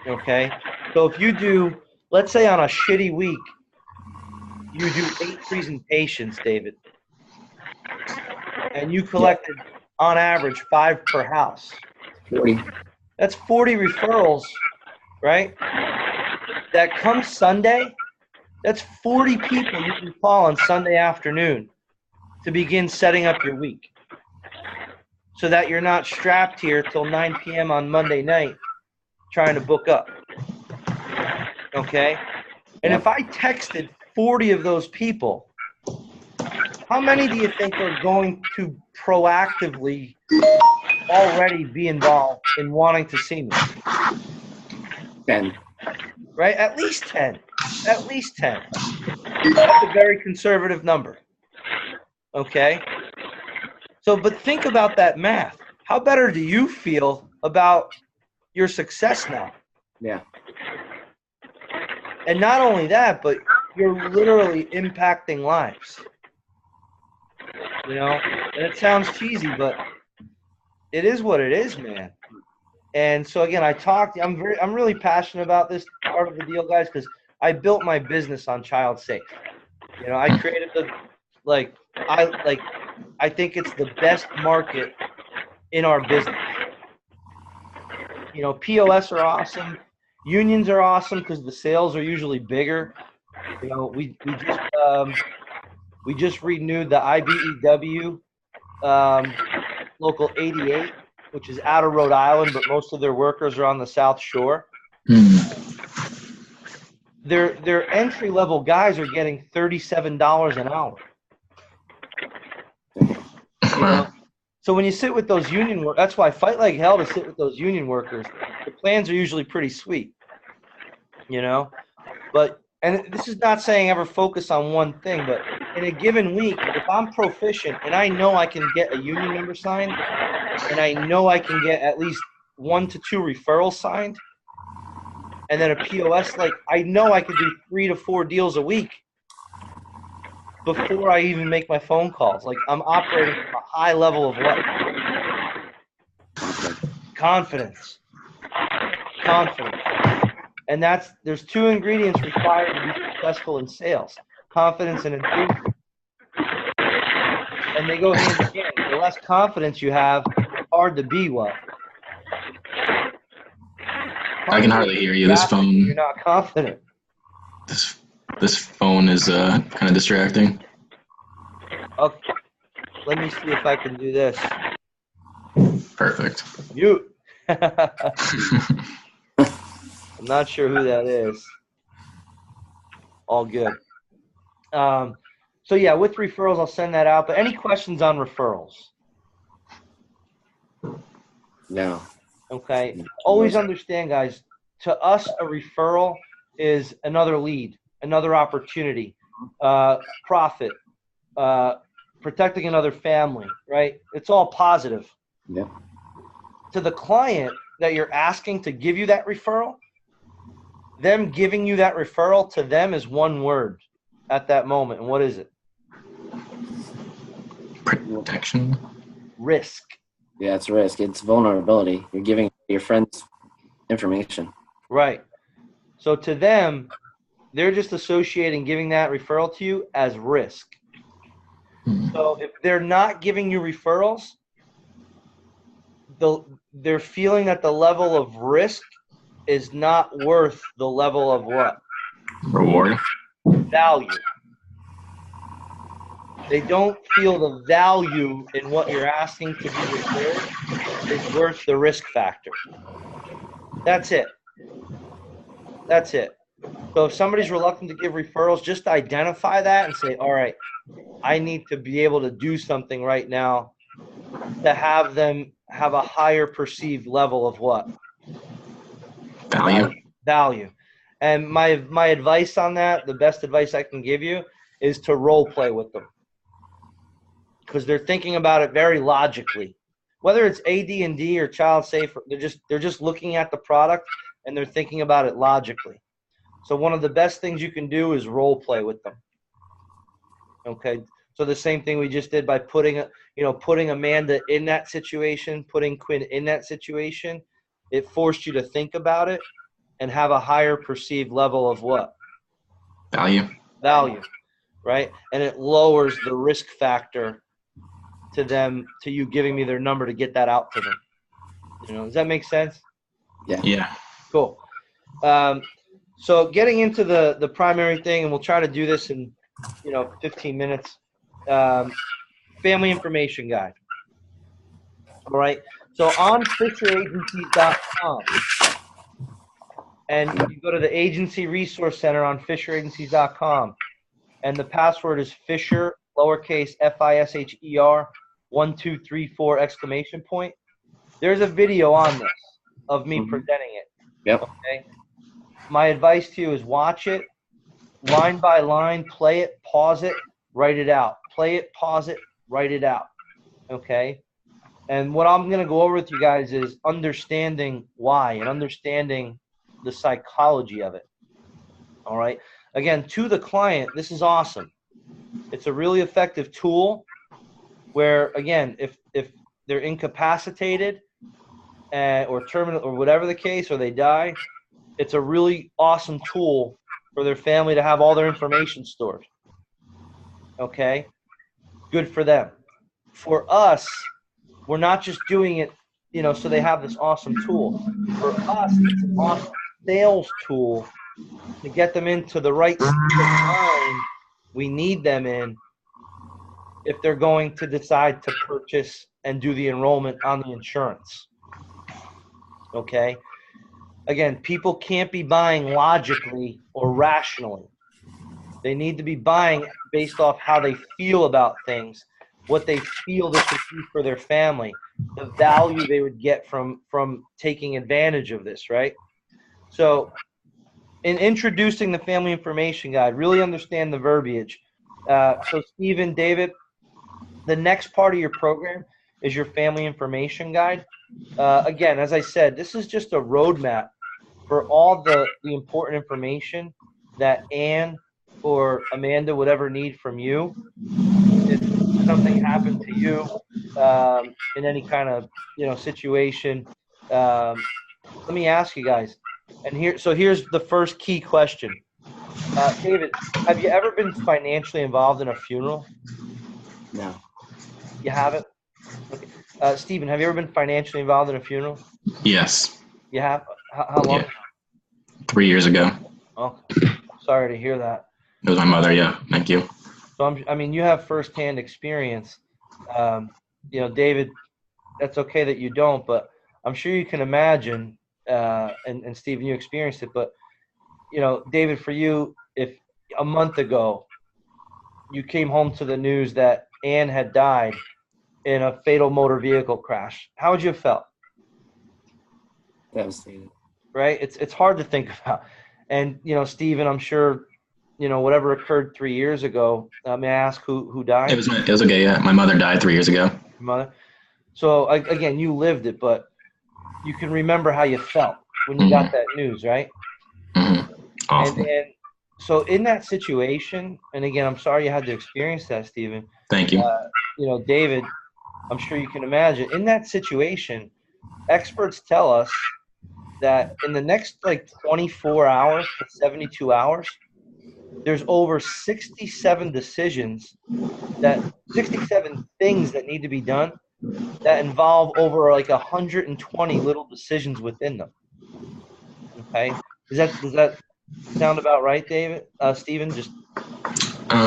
Okay? So if you do, let's say on a shitty week, you do 8 presentations, David, and you collected, on average, 5 per house. 40. That's 40 referrals, right? That comes Sunday, that's 40 people you can call on Sunday afternoon to begin setting up your week so that you're not strapped here till 9 p.m. on Monday night trying to book up. Okay? And if I texted 40 of those people, how many do you think are going to proactively already be involved in wanting to see me? 10. Right? At least 10. At least 10. That's a very conservative number. Okay? So, but think about that math. How better do you feel about your success now? Yeah. And not only that, but you're literally impacting lives. you know, and it sounds cheesy, but it is what it is, man. And so again, I'm really passionate about this part of the deal, guys, because I built my business on child safe. You know, I created I think it's the best market in our business. You know, POS are awesome. Unions are awesome because the sales are usually bigger. You know, we just renewed the IBEW Local 88, which is out of Rhode Island, but most of their workers are on the South Shore. Their entry level guys are getting $37 an hour. You know? So when you sit with those union workers, that's why I fight like hell to sit with those union workers. The plans are usually pretty sweet, you know. But and this is not saying ever focus on one thing, but in a given week, if I'm proficient and I know I can get a union member signed, and I know I can get at least 1 to 2 referrals signed, and then a POS, like I know I could do 3 to 4 deals a week before I even make my phone calls. Like I'm operating from a high level of what? Confidence. Confidence. And there's 2 ingredients required to be successful in sales: confidence and enthusiasm. And they go hand in hand. The less confidence you have, it's hard to be well. I can hardly hear you. This phone. You're not confident. This phone is kind of distracting. Okay. Let me see if I can do this. Perfect. Mute. I'm not sure who that is. All good. So yeah, with referrals, I'll send that out. But any questions on referrals? No. Okay. Always understand, guys, to us, a referral is another lead, another opportunity, profit, protecting another family, right? It's all positive. Yeah. To the client that you're asking to give you that referral, them giving you that referral to them is one word at that moment. And what is it? Protection. Risk. Yeah, it's risk. It's vulnerability. You're giving your friends information. Right. So to them, they're just associating giving that referral to you as risk. So if they're not giving you referrals, they're feeling that the level of risk is not worth the level of what? Reward. Value. They don't feel the value in what you're asking to be referred is worth the risk factor. That's it. That's it. So if somebody's reluctant to give referrals, just identify that and say, all right, I need to be able to do something right now to have them have a higher perceived level of what? Value. Value. And my advice on that, the best advice I can give you, is to role play with them. Because they're thinking about it very logically. Whether it's AD&D or child safe, they're just looking at the product and they're thinking about it logically. So one of the best things you can do is role play with them. Okay. So the same thing we just did by putting Amanda in that situation, putting Quinn in that situation, it forced you to think about it and have a higher perceived level of what? Value. Value, right? And it lowers the risk factor to you giving me their number to get that out to them. Does that make sense? Yeah. Yeah. Cool. So getting into the primary thing, and we'll try to do this in 15 minutes. Family information guide. All right. So on FisherAgencies.com, and you go to the Agency Resource Center on FisherAgencies.com, and the password is Fisher, lowercase FISHER, 1234 exclamation point. There's a video on this of me presenting it. Yep. Okay. My advice to you is watch it line by line, play it, pause it, write it out. Play it, pause it, write it out. Okay. And what I'm going to go over with you guys is understanding why and understanding the psychology of it. All right. Again, to the client, this is awesome. It's a really effective tool. where again, if they're incapacitated or terminal or whatever the case, or they die, it's a really awesome tool for their family to have all their information stored. Okay, good for them. For us, we're not just doing it, so they have this awesome tool. For us, it's an awesome sales tool to get them into the right state of mind we need them in if they're going to decide to purchase and do the enrollment on the insurance. Okay? Again, people can't be buying logically or rationally. They need to be buying based off how they feel about things, what they feel this would be for their family, the value they would get from taking advantage of this, right? So in introducing the family information guide, really understand the verbiage. So Stephen, David, the next part of your program is your family information guide. Again, as I said, this is just a roadmap for all the important information that Ann or Amanda would ever need from you if something happened to you in any kind of situation. Let me ask you guys, and here's the first key question. David, have you ever been financially involved in a funeral? No. You haven't? Okay. Stephen, have you ever been financially involved in a funeral? Yes. You have? How long? Yeah. 3 years ago. Oh, sorry to hear that. It was my mother. Yeah. Thank you. So you have firsthand experience. David, that's okay that you don't, but I'm sure you can imagine, and Stephen, you experienced it, but David, for you, if a month ago you came home to the news that Ann had died in a fatal motor vehicle crash, how would you have felt? Devastated. Right? It's hard to think about. And, Stephen, I'm sure, whatever occurred 3 years ago, may I ask who died? It was okay. Yeah. My mother died 3 years ago. Your mother? So, again, you lived it, but you can remember how you felt when you got that news, right? Mm-hmm. Awful. And so in that situation, and again, I'm sorry you had to experience that, Stephen. Thank you. David, I'm sure you can imagine, in that situation, experts tell us that in the next 24 hours to 72 hours, there's over 67 things that need to be done that involve over 120 little decisions within them. Okay, does that sound about right, David? Stephen, just.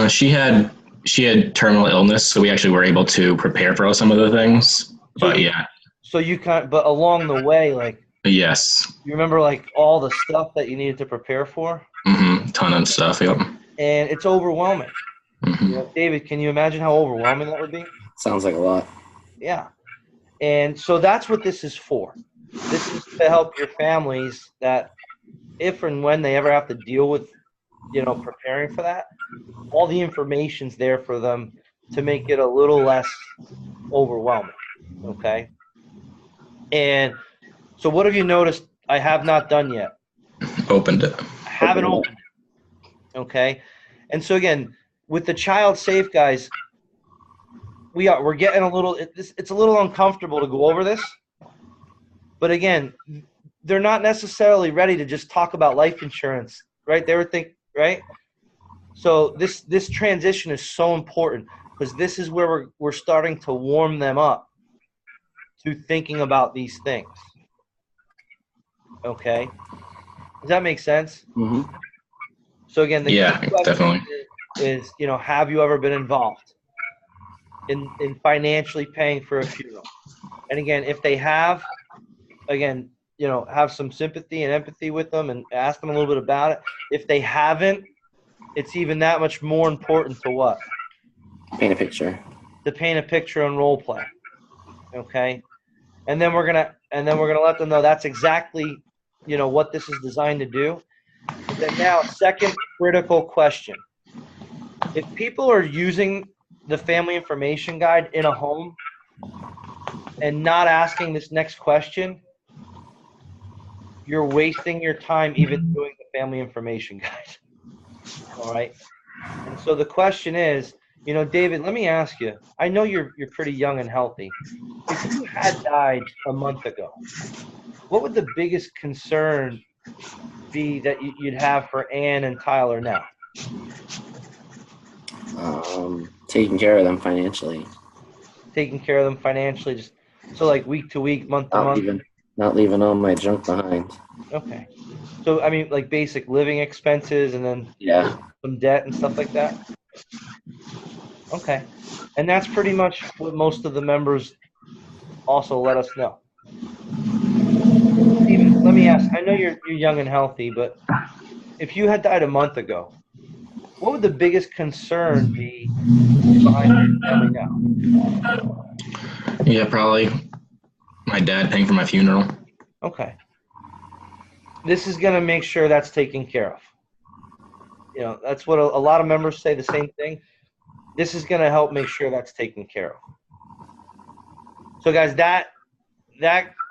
She had terminal illness, so we actually were able to prepare for some of the things. But yeah. So but along the way, Yes. You remember all the stuff that you needed to prepare for? Mm-hmm. Ton of stuff. Yep. And it's overwhelming. Mm-hmm. David, can you imagine how overwhelming that would be? Sounds like a lot. Yeah. And so that's what this is for. This is to help your families that if and when they ever have to deal with, preparing for that, all the information's there for them to make it a little less overwhelming. Okay. And so what have you noticed I have not done yet? Opened it. I haven't opened it. Okay. And so again, with the child safe guys, we're getting a little, it's a little uncomfortable to go over this, but again, they're not necessarily ready to just talk about life insurance, right? They would think, right? So this transition is so important because this is where we're starting to warm them up to thinking about these things. Okay. Does that make sense? Mm-hmm. So again, the key question definitely is, have you ever been involved in financially paying for a funeral? And again, if they have, again, have some sympathy and empathy with them and ask them a little bit about it. If they haven't, it's even that much more important to what? Paint a picture. To paint a picture and role play. Okay? And then we're gonna let them know that's exactly, what this is designed to do. And then now, second critical question. If people are using the family information guide in a home and not asking this next question, you're wasting your time even doing the family information guide. All right. And so the question is, You know, David, let me ask you. I know you're pretty young and healthy. If you had died a month ago, what would the biggest concern be that you'd have for Ann and Tyler now? Taking care of them financially. Taking care of them financially, just so like week to week, month to Not month. leaving, not leaving all my junk behind. Okay. So I mean, like basic living expenses, and then Yeah. some debt and stuff like that. Okay. And that's pretty much what most of the members also let us know. Steven, let me ask. I know you're young and healthy, but if you had died a month ago, what would the biggest concern be behind your family now? Yeah, probably my dad paying for my funeral. Okay. This is going to make sure that's taken care of. You know, that's what a lot of members say, the same thing. This is going to help make sure that's taken care of. So guys, that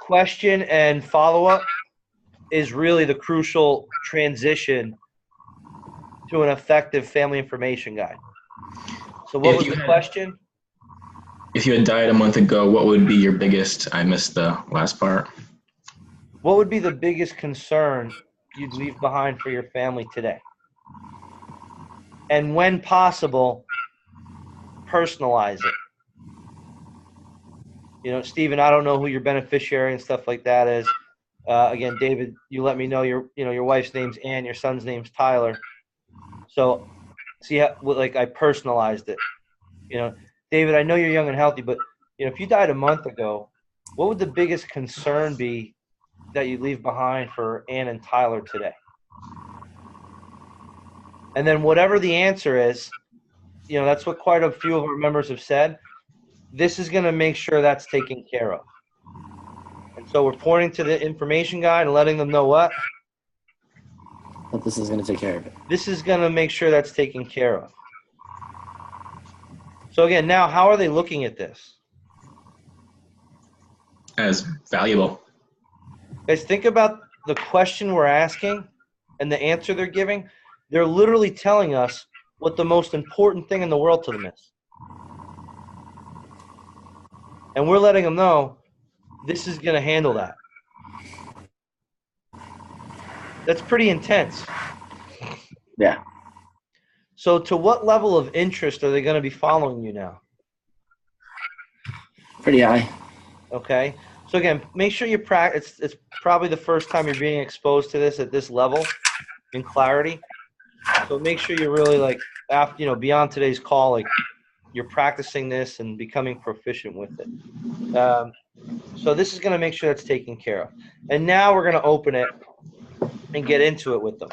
question and follow-up is really the crucial transition to an effective family information guide. So what was the question? If you had died a month ago, what would be your biggest, I missed the last part. What would be the biggest concern you'd leave behind for your family today? And when possible, personalize it. You know, Stephen, I don't know who your beneficiary and stuff like that is. Again, David, you let me know your wife's name's Ann, your son's name's Tyler. So, see how, like, I personalized it. You know, David, I know you're young and healthy, but you know, if you died a month ago, what would the biggest concern be that you leave behind for Ann and Tyler today? And then whatever the answer is, you know, that's what quite a few of our members have said. This is going to make sure that's taken care of. And so we're pointing to the information guide and letting them know what? But this is going to take care of it. This is going to make sure that's taken care of. So again, now how are they looking at this? As valuable. Guys, think about the question we're asking and the answer they're giving. They're literally telling us what the most important thing in the world to them is. And we're letting them know this is going to handle that. That's pretty intense. Yeah. So to what level of interest are they going to be following you now? Pretty high. Okay. So again, make sure you practice. It's probably the first time you're being exposed to this at this level in clarity. So make sure you're really like, after, you know, beyond today's call, like you're practicing this and becoming proficient with it. So this is going to make sure that's taken care of. And now we're going to open it and get into it with them.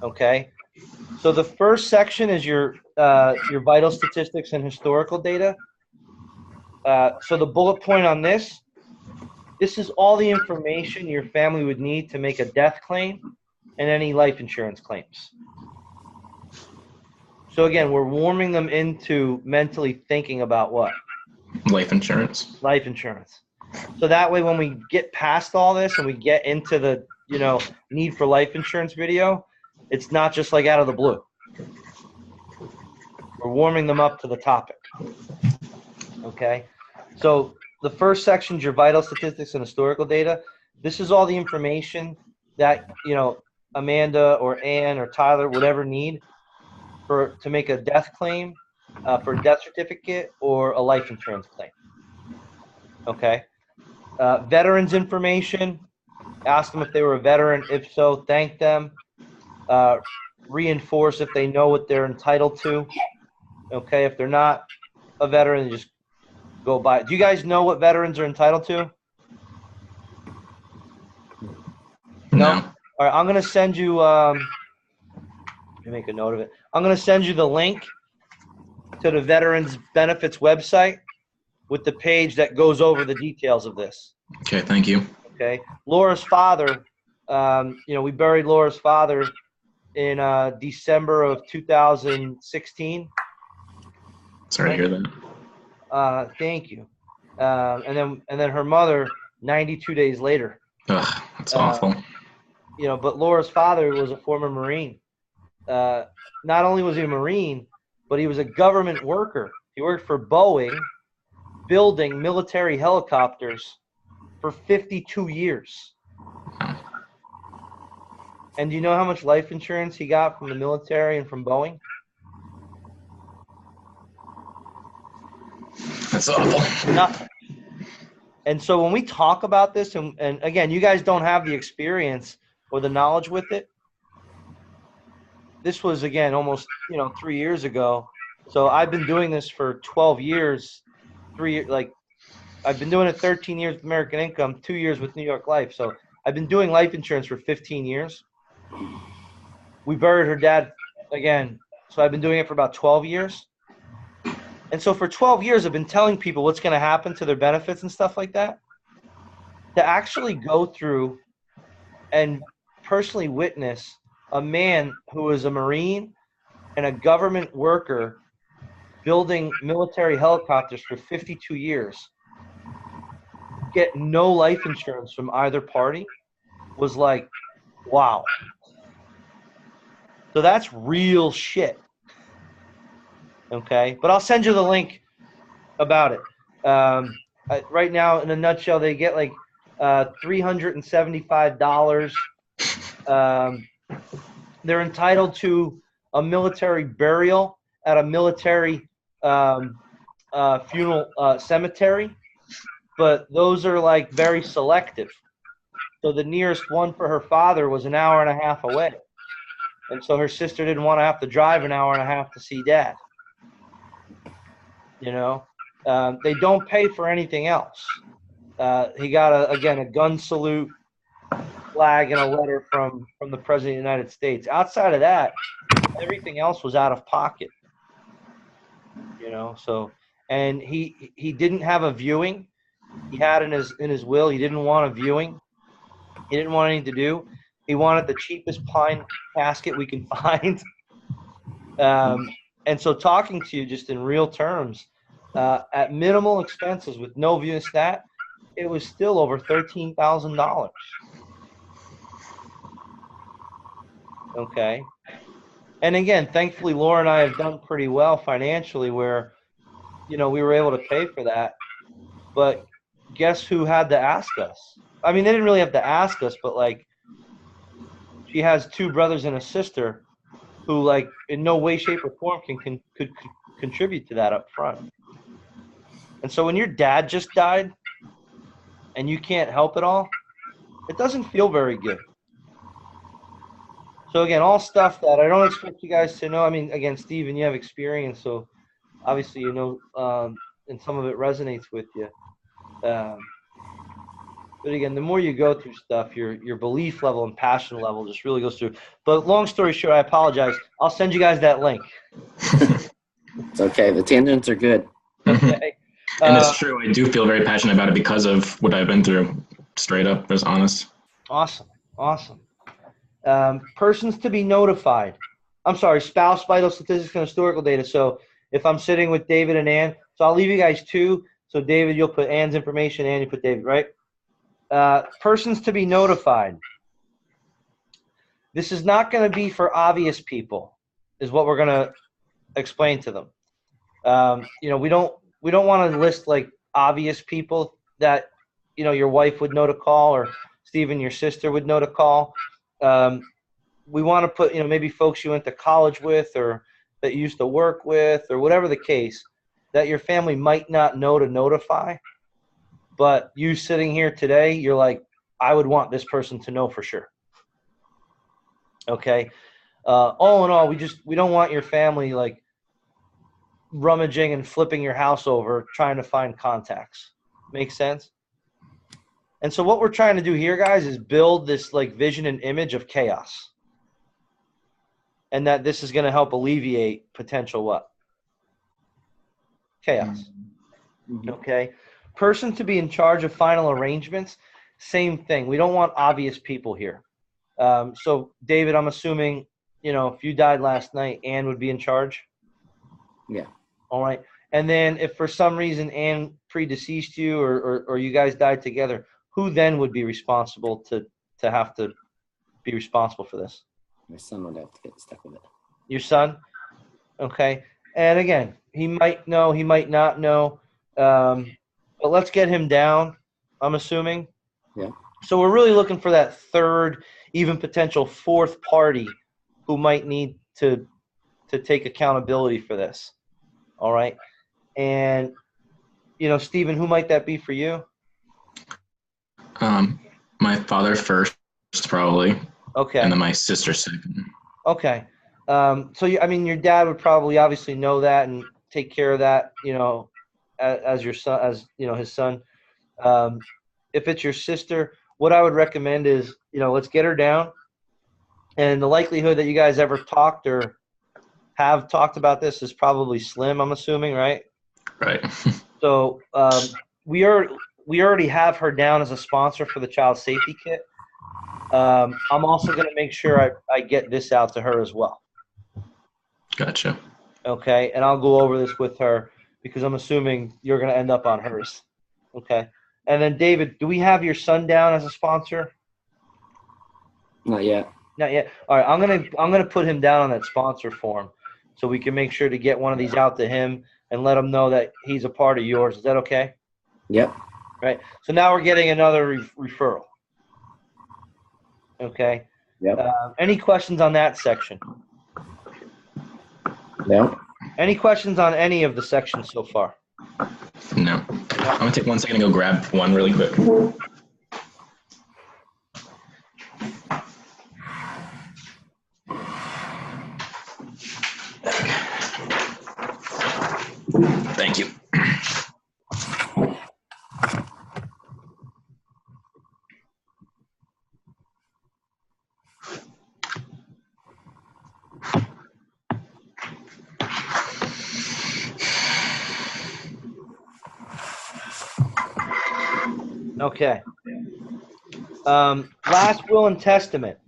Okay. So the first section is your vital statistics and historical data. So the bullet point on this is all the information your family would need to make a death claim and any life insurance claims. So again, we're warming them into mentally thinking about what? Life insurance. Life insurance. So that way when we get past all this and we get into the, you know, need for life insurance video, it's not just like out of the blue. We're warming them up to the topic. Okay? So the first section is your vital statistics and historical data. This is all the information that, you know, Amanda or Ann or Tyler would ever need to make a death claim, for a death certificate or a life insurance claim. Okay? Veterans information. Ask them if they were a veteran. If so, thank them. Reinforce if they know what they're entitled to. Okay? If they're not a veteran, just go by. Do you guys know what veterans are entitled to? No? All right, I'm going to send you, let me make a note of it. I'm going to send you the link to the Veterans Benefits website with the page that goes over the details of this. Okay, thank you. Okay. Laura's father, you know, we buried Laura's father in December of 2016. Sorry to hear that. Thank you. And then her mother 92 days later. Ugh, that's awful. You know, but Laura's father was a former Marine. Not only was he a Marine, but he was a government worker. He worked for Boeing, building military helicopters for 52 years. And do you know how much life insurance he got from the military and from Boeing? That's awful. Nothing. And so when we talk about this, and again, you guys don't have the experience or the knowledge with it. This was, again, almost 3 years ago. So I've been doing this for 12 years. I've been doing it 13 years with American Income, 2 years with New York Life. So I've been doing life insurance for 15 years. We buried her dad again. So I've been doing it for about 12 years. And so for 12 years, I've been telling people what's going to happen to their benefits and stuff like that. To actually go through and personally witness a man who was a Marine and a government worker building military helicopters for 52 years get no life insurance from either party was like, wow. So that's real shit. Okay, but I'll send you the link about it. Right now, in a nutshell, they get like $375. They're entitled to a military burial at a military funeral cemetery, but those are like very selective. So the nearest one for her father was an hour and a half away, and so her sister didn't want to have to drive an hour and a half to see dad. They don't pay for anything else. He got a gun salute, flag, and a letter from the President of the United States. Outside of that, everything else was out of pocket. So, and he didn't have a viewing. He had in his will, he didn't want a viewing. He didn't want anything to do. He wanted the cheapest pine casket we can find. And so talking to you just in real terms, at minimal expenses with no view stat, it was still over $13,000. Okay. And again, thankfully, Laura and I have done pretty well financially where, we were able to pay for that. But guess who had to ask us? I mean, they didn't really have to ask us, but like, she has two brothers and a sister who, like, in no way, shape, or form could contribute to that up front. And so when your dad just died and you can't help it all, it doesn't feel very good. So again, all stuff that I don't expect you guys to know. I mean, again, Steven, you have experience, so obviously and some of it resonates with you. But again, the more you go through stuff, your belief level and passion level just really goes through. But long story short, I apologize. I'll send you guys that link. It's okay. The tangents are good. Okay. And it's true. I do feel very passionate about it because of what I've been through. Straight up, just honest. Awesome. Persons to be notified. I'm sorry, spouse, vital statistics, and historical data. So if I'm sitting with David and Ann, so I'll leave you guys two. So David, you'll put Ann's information, Ann, you put David, right? Persons to be notified. This is not going to be for obvious people, is what we're going to explain to them. We don't want to list like obvious people that your wife would know to call, or Stephen, your sister would know to call. We want to put maybe folks you went to college with, or that you used to work with, or whatever the case, that your family might not know to notify. But you sitting here today, you're like, I would want this person to know for sure. Okay. All in all, we don't want your family like rummaging and flipping your house over trying to find contacts. Make sense? And so what we're trying to do here, guys, is build this like vision and image of chaos. And that this is going to help alleviate potential what? Chaos. Mm-hmm. Okay. Person to be in charge of final arrangements, same thing. We don't want obvious people here. So David, I'm assuming, if you died last night, Ann would be in charge? Yeah. All right. And then if for some reason Ann predeceased you, or you guys died together, who then would be responsible to have to be responsible for this? My son would have to get stuck with it. Your son? Okay. And again, he might know, he might not know. But let's get him down, I'm assuming. Yeah. So we're really looking for that third, even potential fourth party who might need to take accountability for this. All right. And, Stephen, who might that be for you? My father first, probably. Okay. And then my sister second. Okay. Your dad would probably obviously know that and take care of that, as your son, his son. If it's your sister, what I would recommend is, let's get her down. And the likelihood that you guys ever talked or have talked about this is probably slim, I'm assuming, right? Right. So we already have her down as a sponsor for the child safety kit. I'm also going to make sure I get this out to her as well. Gotcha. Okay, and I'll go over this with her because I'm assuming you're going to end up on hers. Okay, and then David, do we have your son down as a sponsor? Not yet. Not yet. All right, I'm gonna put him down on that sponsor form, so we can make sure to get one of these out to him and let him know that he's a part of yours. Is that okay? Yep. Right. So now we're getting another referral. Okay. Yep. Any questions on that section? No. Any questions on any of the sections so far? No. I'm gonna take 1 second and go grab one really quick. Thank you. Okay. Last will and testament.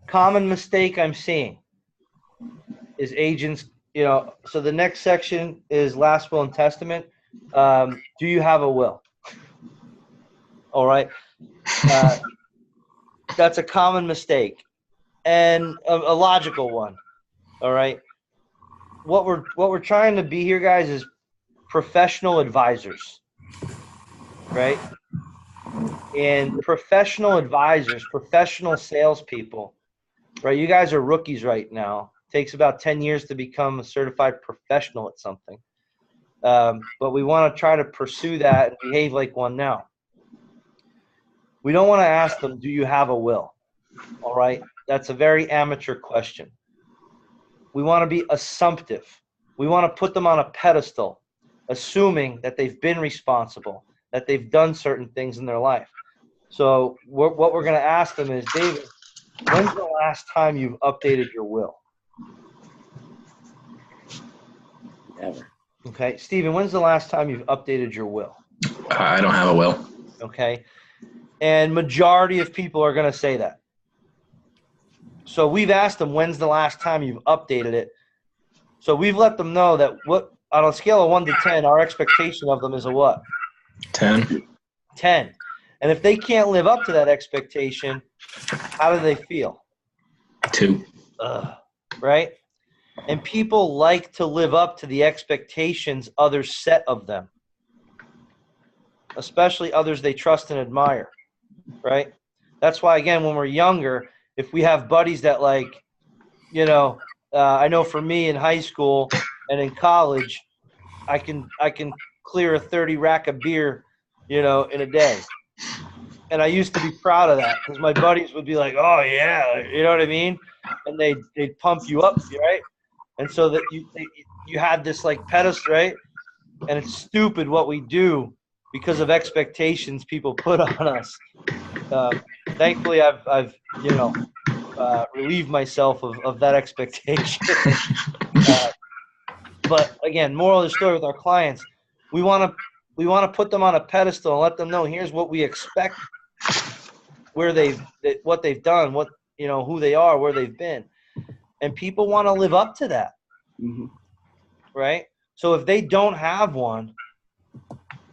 Common mistake I'm seeing is agents, so the next section is last will and testament. Do you have a will? All right. That's a common mistake and a logical one. All right. What we're trying to be here, guys, is professional advisors, right? And professional advisors, professional salespeople, right? You guys are rookies right now. It takes about 10 years to become a certified professional at something. But we want to try to pursue that and behave like one now. We don't want to ask them, do you have a will? All right. That's a very amateur question. We want to be assumptive. We want to put them on a pedestal, assuming that they've been responsible, that they've done certain things in their life. So what we're going to ask them is, David, when's the last time you've updated your will? Never. Okay. Stephen, when's the last time you've updated your will? I don't have a will. Okay. And majority of people are going to say that. So we've asked them, when's the last time you've updated it? So we've let them know that on a scale of 1 to 10, our expectation of them is a what? 10. 10. And if they can't live up to that expectation, how do they feel? 2. Right? And people like to live up to the expectations others set of them, especially others they trust and admire, right? That's why, again, when we're younger, if we have buddies that I know for me in high school and in college, I can clear a 30 rack of beer, in a day. And I used to be proud of that because my buddies would be like, oh yeah, you know what I mean? And they'd pump you up, right? And so that you had this like pedestal, right? And it's stupid what we do because of expectations people put on us. Thankfully, I've relieved myself of that expectation. But again, moral of the story with our clients, we want to put them on a pedestal and let them know here's what we expect, what they've done, who they are, where they've been, and people want to live up to that, right? So if they don't have one,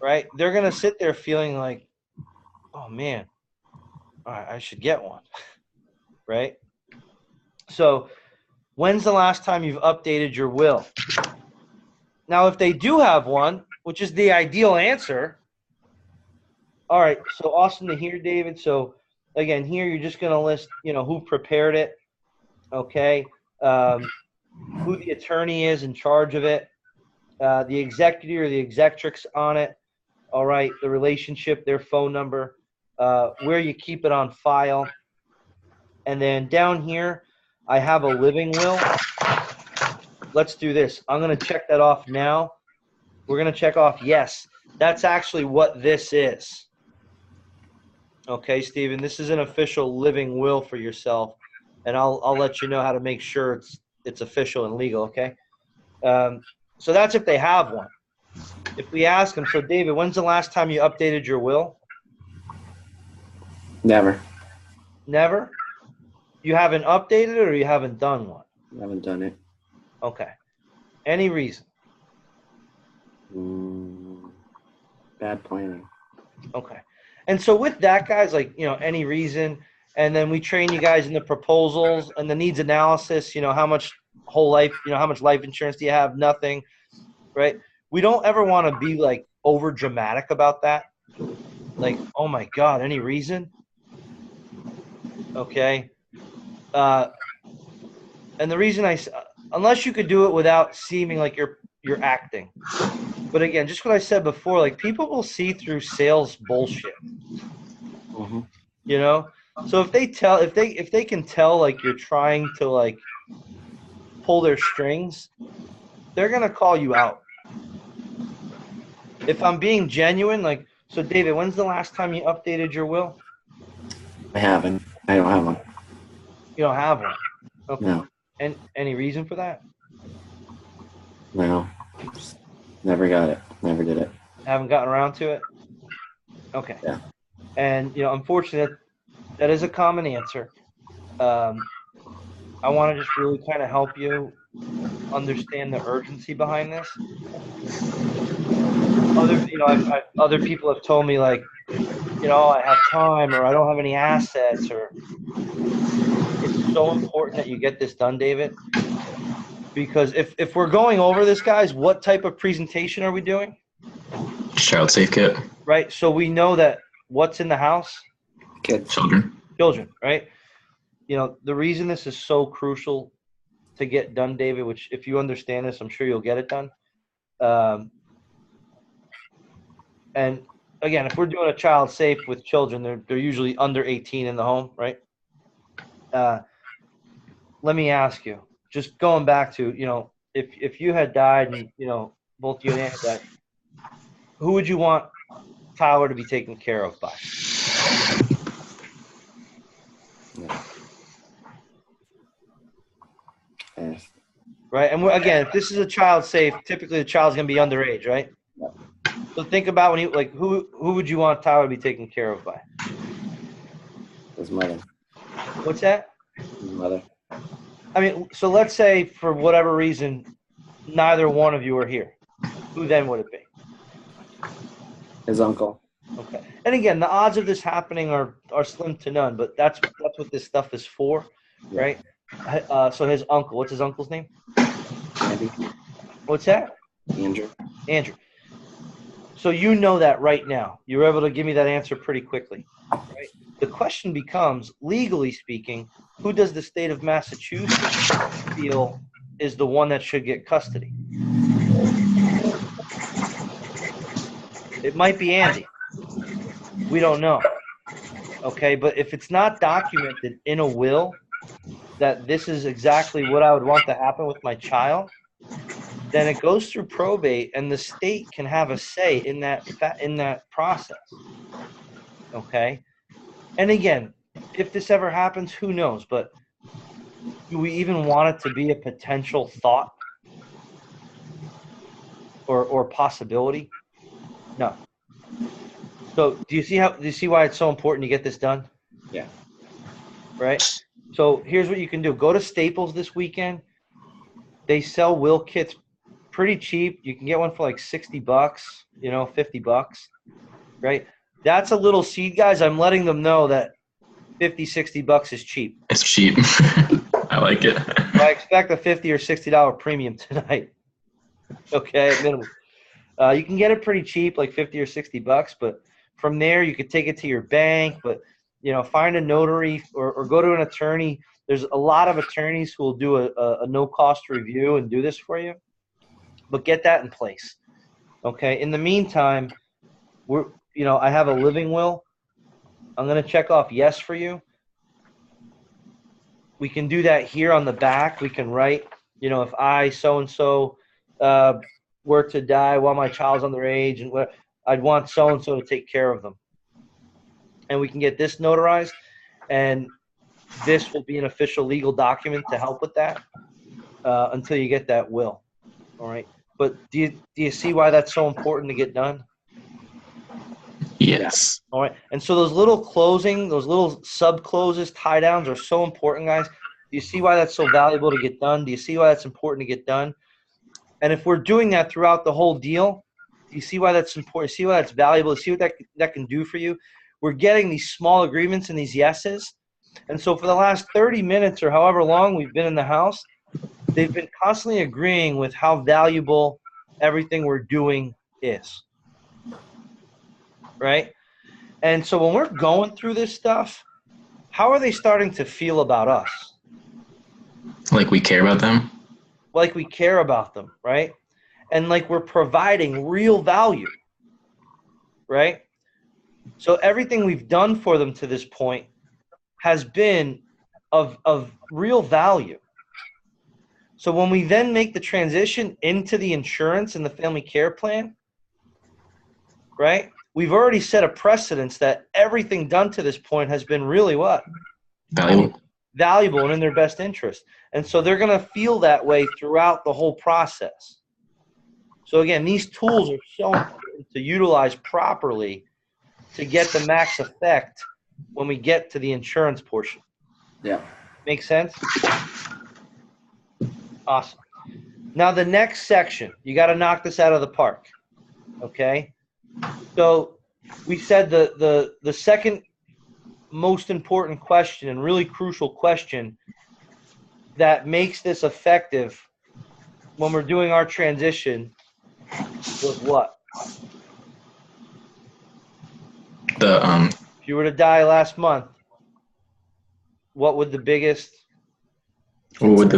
right, they're gonna sit there feeling like, oh man, all right, I should get one, right? So when's the last time you've updated your will? Now, if they do have one, which is the ideal answer. All right, so awesome to hear, David. So again, here you're just going to list, who prepared it, okay, who the attorney is in charge of it, the executive or the executrix on it, all right, the relationship, their phone number, where you keep it on file. And then down here, I have a living will. Let's do this. I'm going to check that off now. We're going to check off yes. That's actually what this is. Okay, Stephen, this is an official living will for yourself, and I'll let you know how to make sure it's official and legal, okay? So that's if they have one. If we ask them, so David, when's the last time you updated your will? Never. Never? You haven't updated it or you haven't done one? I haven't done it. Okay. Any reason? Bad planning. Okay. And so with that, guys, like, any reason, and then we train you guys in the proposals and the needs analysis, how much whole life, how much life insurance do you have? Nothing, right? We don't ever want to be like over dramatic about that. Like, oh my God, any reason? Okay. And the reason unless you could do it without seeming like you're acting. But again, just what I said before, like people will see through sales bullshit. Mm-hmm. So if they can tell like you're trying to like pull their strings, they're gonna call you out. If I'm being genuine, like, so David, when's the last time you updated your will? I haven't. I don't have one. You don't have one. Okay. No. And any reason for that? No. Never got it. Never did it. Haven't gotten around to it? Okay. Yeah. And, unfortunately, that is a common answer. I want to just really kind of help you understand the urgency behind this. Other people have told me, like, I have time or I don't have any assets, or it's so important that you get this done, David. Because if we're going over this, guys, what type of presentation are we doing? Child safe kit. Right. So we know that what's in the house? Kids. Children, right? The reason this is so crucial to get done, David, which if you understand this, I'm sure you'll get it done. And again, if we're doing a child safe with children, they're usually under 18 in the home, right? Let me ask you, just going back to, if you had died and, both you and Ann had died, who would you want Tyler to be taken care of by? Yes. Right. And again, if this is a child safe, typically the child's going to be underage, right? Yep. So think about who would you want Tyler to be taken care of by? His mother. What's that? His mother. I mean, so let's say for whatever reason, neither one of you are here. Who then would it be? His uncle. Okay. And again, the odds of this happening are slim to none, but that's what this stuff is for, right? So his uncle, what's his uncle's name? Andy. What's that? Andrew. Andrew. So you know that right now. You were able to give me that answer pretty quickly, right? The question becomes, legally speaking, who does the state of Massachusetts feel is the one that should get custody? It might be Andy. We don't know. Okay, but if it's not documented in a will that this is exactly what I would want to happen with my child, then it goes through probate and the state can have a say in that process. Okay? And again, if this ever happens, who knows? But do we even want it to be a potential thought or possibility? No. So do you see why it's so important to get this done? Yeah. Right? So here's what you can do. Go to Staples this weekend. They sell will kits pretty cheap. You can get one for like $60, $50, right? That's a little seed, guys. I'm letting them know that $50, $60 is cheap. It's cheap. I like it. I expect a $50 or $60 premium tonight. Okay, at minimum. You can get it pretty cheap, like 50 or $60, but from there you could take it to your bank, but find a notary or go to an attorney. There's a lot of attorneys who will do a no cost review and do this for you, but get that in place. Okay. In the meantime, I have a living will. I'm going to check off yes for you. We can do that here on the back. We can write, if I so-and-so were to die while my child's underage, and what I'd want so-and-so to take care of them. And we can get this notarized, and this will be an official legal document to help with that until you get that will. All right. But do you see why that's so important to get done? Yes. All right. And so those little sub closes, tie downs are so important, guys. Do you see why that's so valuable to get done? Do you see why that's important to get done? And if we're doing that throughout the whole deal, do you see why that's important? See why that's valuable? See what that can do for you? We're getting these small agreements and these yeses. And so for the last 30 minutes or however long we've been in the house, they've been constantly agreeing with how valuable everything we're doing is. Right? And so when we're going through this stuff, how are they starting to feel about us? Like we care about them? Like we care about them, right? And like we're providing real value, right? So everything we've done for them to this point has been of real value. So when we then make the transition into the insurance and the family care plan, right? We've already set a precedence that everything done to this point has been really what? Valuable and in their best interest. And so they're going to feel that way throughout the whole process. So again, these tools are so important to utilize properly to get the max effect when we get to the insurance portion. Yeah. Make sense? Awesome. Now the next section, you got to knock this out of the park. Okay? So we said the second most important question and really crucial question that makes this effective when we're doing our transition was what? If you were to die last month, what would the biggest What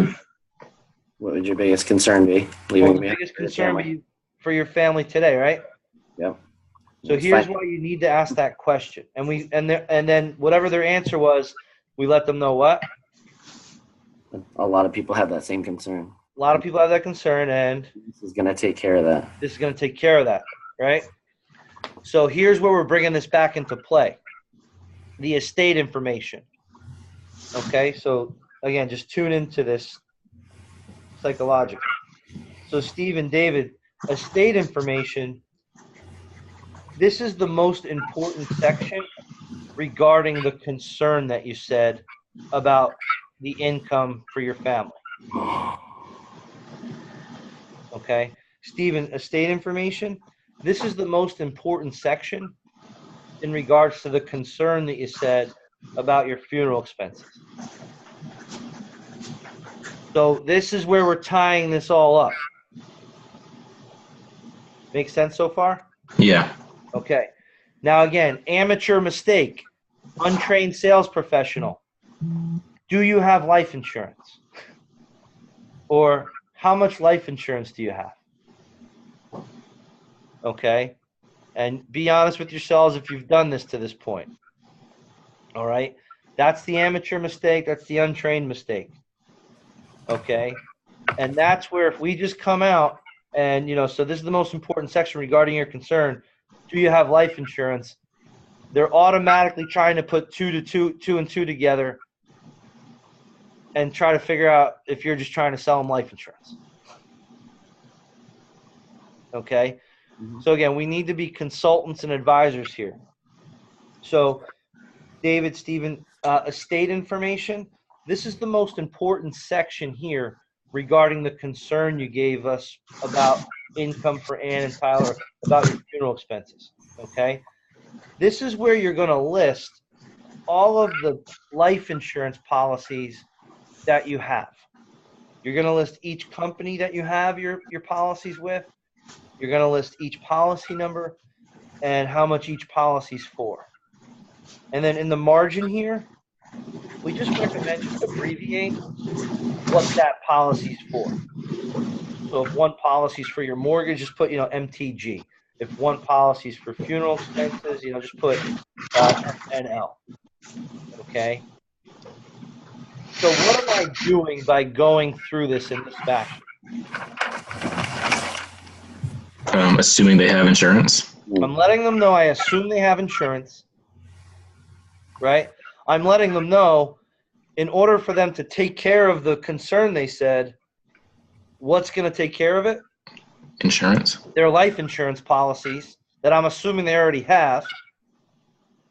would your biggest concern be? Leaving me. Biggest concern be for your family today, right? Yep. So here's why you need to ask that question, and then whatever their answer was, we let them know what. A lot of people have that same concern. A lot of people have that concern, and this is going to take care of that. This is going to take care of that, right? So here's where we're bringing this back into play: the estate information. Okay, so again, just tune into this psychologically. So Steve and David, estate information. This is the most important section regarding the concern that you said about the income for your family. Okay, Stephen, estate information. This is the most important section in regards to the concern that you said about your funeral expenses. So this is where we're tying this all up. Make sense so far? Yeah. Okay. Now again, amateur mistake, untrained sales professional. Do you have life insurance? Or how much life insurance do you have? Okay. And be honest with yourselves if you've done this to this point. All right. That's the amateur mistake. That's the untrained mistake. Okay. And that's where if we just come out and, so this is the most important section regarding your concern. Do you have life insurance? They're automatically trying to put two and two together and try to figure out if you're just trying to sell them life insurance. Okay. So again, we need to be consultants and advisors here. So David, Stephen, estate information. This is the most important section here regarding the concern you gave us about income for Ann and Tyler, about your funeral expenses. Okay. This is where you're going to list all of the life insurance policies that you have. You're going to list each company that you have your policies with. You're going to list each policy number and how much each policy's for. And then in the margin here, we just recommend just abbreviate what that policy's for. So if one policy's for your mortgage, just put, MTG. If one policy's for funeral expenses, just put NL. Okay? So what am I doing by going through this in this fashion? Assuming they have insurance. I'm letting them know I assume they have insurance, right? I'm letting them know in order for them to take care of the concern they said, what's going to take care of it? Insurance. Their life insurance policies that I'm assuming they already have.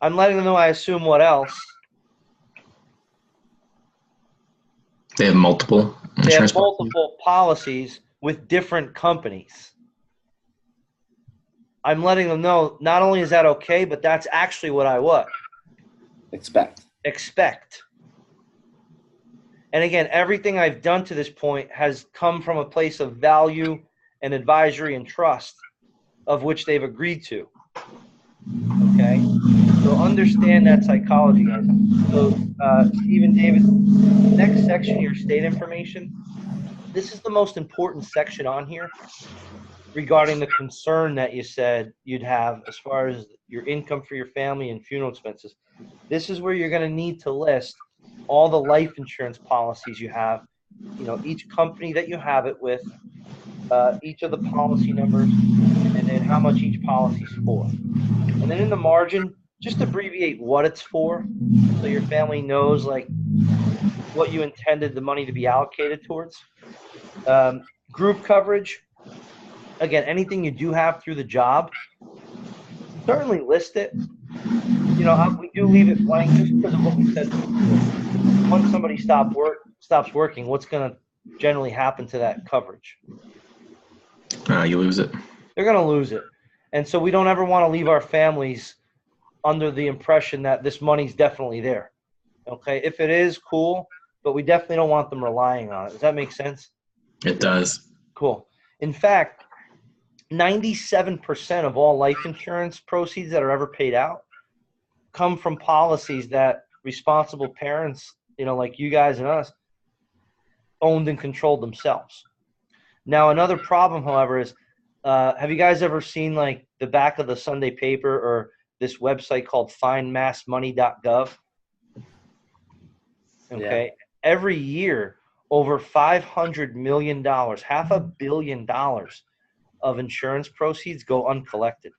I'm letting them know I assume what else? They have multiple insurance. They have multiple policies with different companies. I'm letting them know not only is that okay, but that's actually what I what? Expect. And again, everything I've done to this point has come from a place of value and advisory and trust of which they've agreed to. Okay? So understand that psychology, guys. So, Stephen, David, next section, your state information. This is the most important section on here regarding the concern that you said you'd have as far as your income for your family and funeral expenses. This is where you're going to need to list all the life insurance policies you have, each company that you have it with, each of the policy numbers, and then how much each policy's for. And then in the margin, just abbreviate what it's for so your family knows like what you intended the money to be allocated towards. Group coverage, again, anything you do have through the job, certainly list it. We do leave it blank just because of what we said before. Once somebody stops working, what's going to generally happen to that coverage? You lose it. They're going to lose it. And so we don't ever want to leave our families under the impression that this money's definitely there. Okay? If it is, cool, but we definitely don't want them relying on it. Does that make sense? It does. Cool. In fact, 97% of all life insurance proceeds that are ever paid out come from policies that responsible parents, like you guys and us, owned and controlled themselves. Now, another problem, however, is have you guys ever seen like the back of the Sunday paper or this website called findmassmoney.gov? Okay. Yeah. Every year, over $500 million, $500 million of insurance proceeds go uncollected.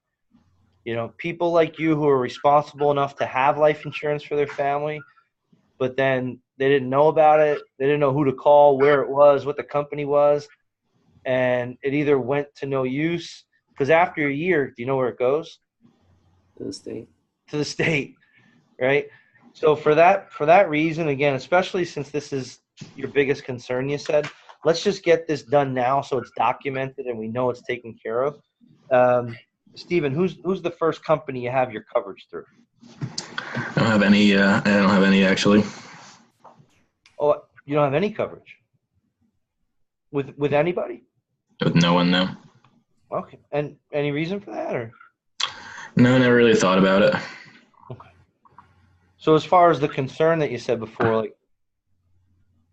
People like you who are responsible enough to have life insurance for their family, but then they didn't know about it. They didn't know who to call, where it was, what the company was. And it either went to no use, because after a year, do you know where it goes? To the state. To the state, right? So for that reason, again, especially since this is your biggest concern, you said, let's just get this done now so it's documented and we know it's taken care of. Stephen, who's the first company you have your coverage through? I don't have any. I don't have any actually. Oh, you don't have any coverage with anybody? With no one, no. Okay, and any reason for that, or? No, I never really thought about it. Okay. So as far as the concern that you said before, like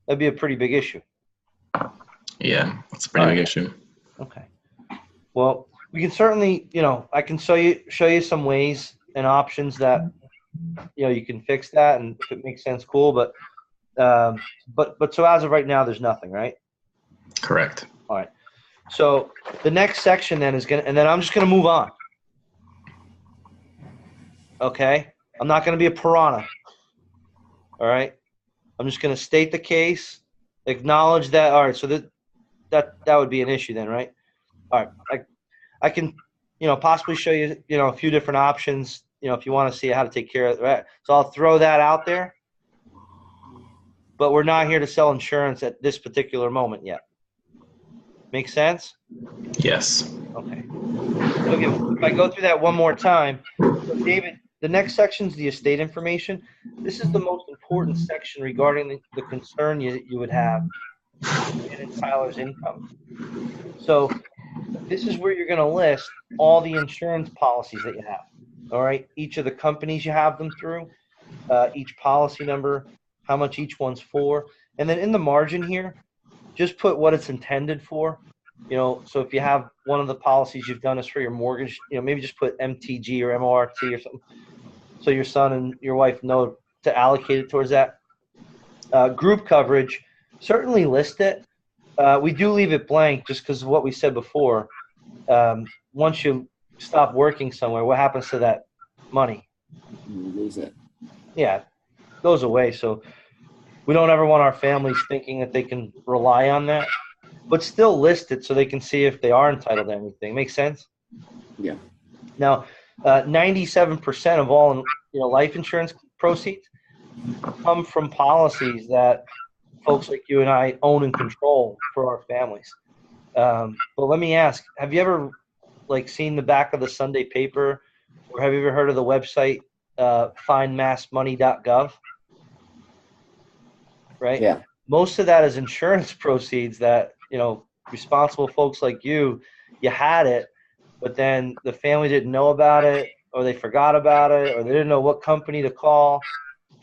that'd be a pretty big issue. Yeah, it's a pretty big issue. Okay. Well, we can certainly, I can show you some ways and options that, you can fix that, and if it makes sense, cool. But so as of right now, there's nothing, right? Correct. All right. So the next section then and then I'm just gonna move on. Okay. I'm not gonna be a piranha. All right. I'm just gonna state the case, acknowledge that. All right. So that would be an issue then, right? All right. I can, possibly show you, a few different options, if you want to see how to take care of it. Right? So I'll throw that out there. But we're not here to sell insurance at this particular moment yet. Make sense? Yes. Okay. So if I go through that one more time, so David, the next section is the estate information. This is the most important section regarding the concern you would have and in Tyler's income. So this is where you're going to list all the insurance policies that you have. All right. Each of the companies you have them through, each policy number, how much each one's for. And then in the margin here, just put what it's intended for. So if you have one of the policies you've done is for your mortgage, maybe just put MTG or MORT or something. So your son and your wife know to allocate it towards that. Group coverage, certainly list it. We do leave it blank just because of what we said before. Once you stop working somewhere, what happens to that money? You lose it. Yeah, it goes away. So we don't ever want our families thinking that they can rely on that, but still list it so they can see if they are entitled to anything. Make sense? Yeah. Now, 97% of all life insurance proceeds come from policies that folks like you and I own and control for our families. But let me ask, have you ever seen the back of the Sunday paper, or have you ever heard of the website findmassmoney.gov? Right? Yeah. Most of that is insurance proceeds that, responsible folks like you had it, but then the family didn't know about it, or they forgot about it, or they didn't know what company to call.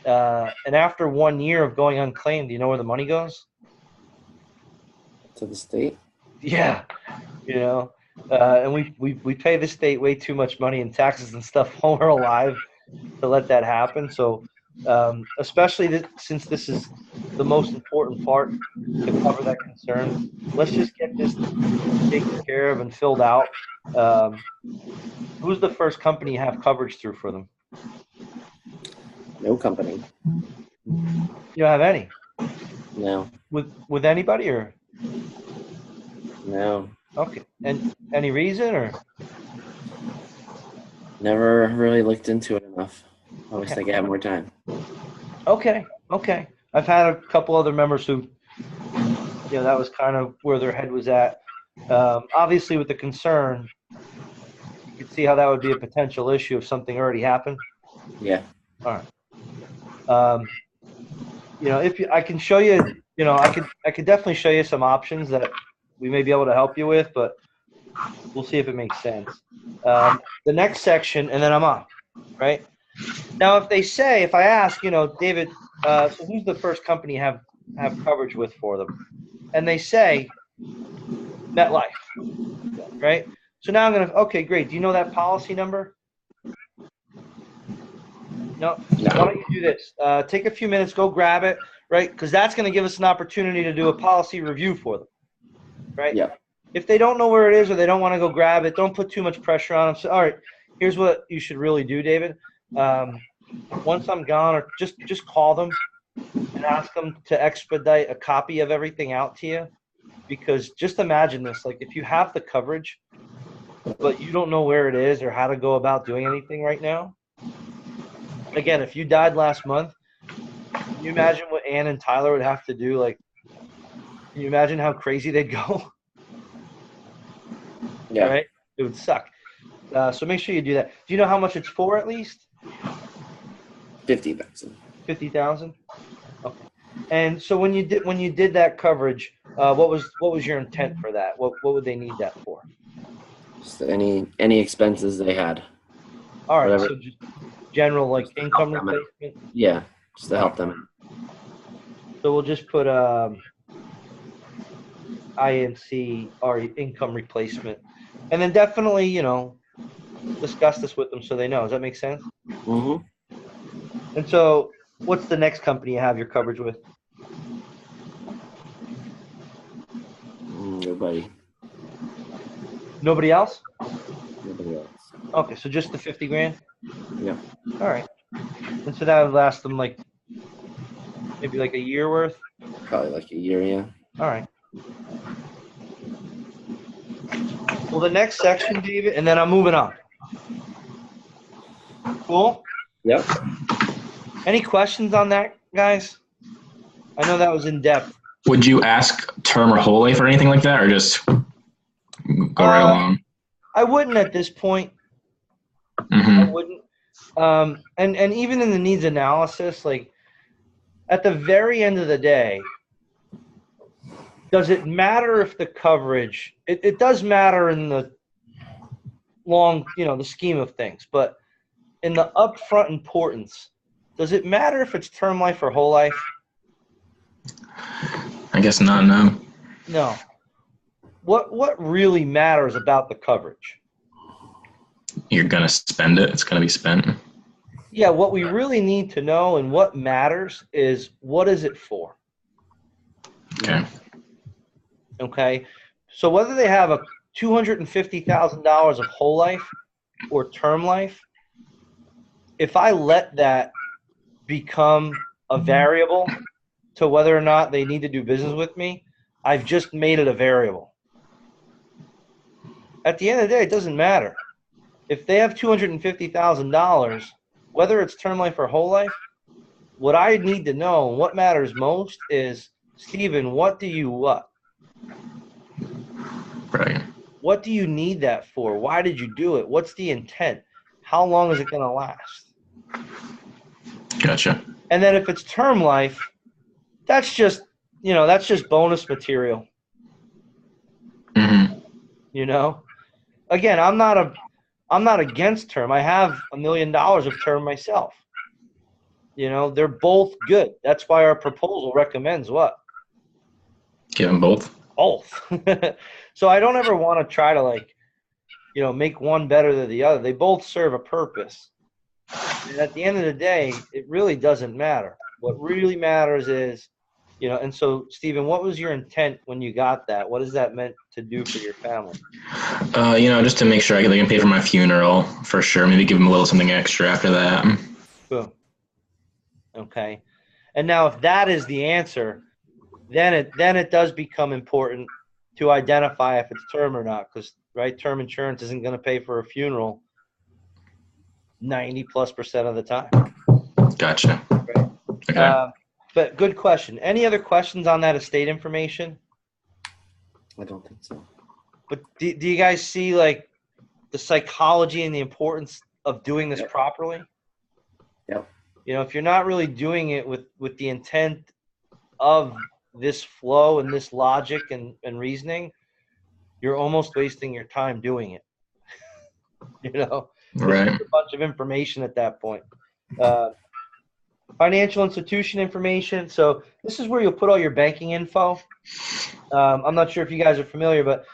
And after 1 year of going unclaimed, do you know where the money goes? To the state? Yeah. And we pay the state way too much money in taxes and stuff while we're alive to let that happen. So especially since this is the most important part to cover that concern, let's just get this taken care of and filled out. Who's the first company you have coverage through for them? No company. You don't have any? No. With anybody or? No. Okay. And any reason or? Never really looked into it enough. I always Okay. think I have more time. Okay. I've had a couple other members who, that was kind of where their head was at. Obviously, with the concern, you could see how that would be a potential issue if something already happened. Yeah. All right. I can show you, I could definitely show you some options that we may be able to help you with, but we'll see if it makes sense. The next section, and then I'm on, right? Now, if I ask, David, so who's the first company you have coverage with for them? And they say MetLife, right? So now I'm going to, okay, great. Do you know that policy number? No. Why don't you do this? Take a few minutes, go grab it, right? Because that's going to give us an opportunity to do a policy review for them, right? Yeah. If they don't know where it is or they don't want to go grab it, don't put too much pressure on them. So, all right, here's what you should really do, David. Once I'm gone, or just call them and ask them to expedite a copy of everything out to you. Because just imagine this, if you have the coverage, but you don't know where it is or how to go about doing anything right now. Again, if you died last month, can you imagine what Ann and Tyler would have to do? Can you imagine how crazy they'd go? Yeah. Right? It would suck. So make sure you do that. Do you know how much it's for at least? 50,000. 50,000. Okay. And so when you did that coverage, what was your intent for that? What would they need that for? Just any expenses they had. All right. Whatever. So just general income help them out. replacement. Yeah, just to help them. So we'll just put INC or income replacement, and then definitely discuss this with them so they know. Does that make sense? Mm-hmm. And so, what's the next company you have your coverage with? Nobody. Nobody else? Nobody else. Okay, so just the 50 grand? Yeah. All right. And so that would last them maybe a year worth? Probably a year, yeah. All right. Well, the next section, David, and then I'm moving on. Cool? Yep. Any questions on that, guys? I know that was in depth. Would you ask term or whole life or anything like that, or just go right along? I wouldn't at this point. Mm-hmm. I wouldn't. And even in the needs analysis, at the very end of the day, does it matter if the coverage, it does matter in the long, the scheme of things, but in the upfront importance, does it matter if it's term life or whole life? I guess not. No. No. What really matters about the coverage? You're gonna spend it. It's gonna be spent. Yeah, what we really need to know and what matters is what is it for? Okay. Okay. So whether they have a $250,000 of whole life or term life, if I let that become a variable to whether or not they need to do business with me, I've just made it a variable. At the end of the day, it doesn't matter. If they have $250,000, whether it's term life or whole life, what I need to know and what matters most is, Stephen, what do you what? Right. What do you need that for? Why did you do it? What's the intent? How long is it going to last? Gotcha. And then if it's term life, that's just bonus material. Mm-hmm. Again, I'm not against term. I have $1 million of term myself. They're both good. That's why our proposal recommends what? Give them both. Both. So I don't ever want to try to make one better than the other. They both serve a purpose. And at the end of the day, it really doesn't matter. What really matters is, and so, Stephen, what was your intent when you got that? What is that meant to do for your family? Just to make sure they can pay for my funeral for sure. Maybe give them a little something extra after that. Boom. Okay. And now if that is the answer, then it does become important to identify if it's term or not, because term insurance isn't going to pay for a funeral 90+% of the time. Gotcha. Right. Okay. But good question. Any other questions on that estate information? I don't think so. But do you guys see the psychology and the importance of doing this properly? Yep. If you're not really doing it with the intent of this flow and this logic and reasoning, you're almost wasting your time doing it. Right. It's a bunch of information at that point. Financial institution information. So this is where you'll put all your banking info. I'm not sure if you guys are familiar, but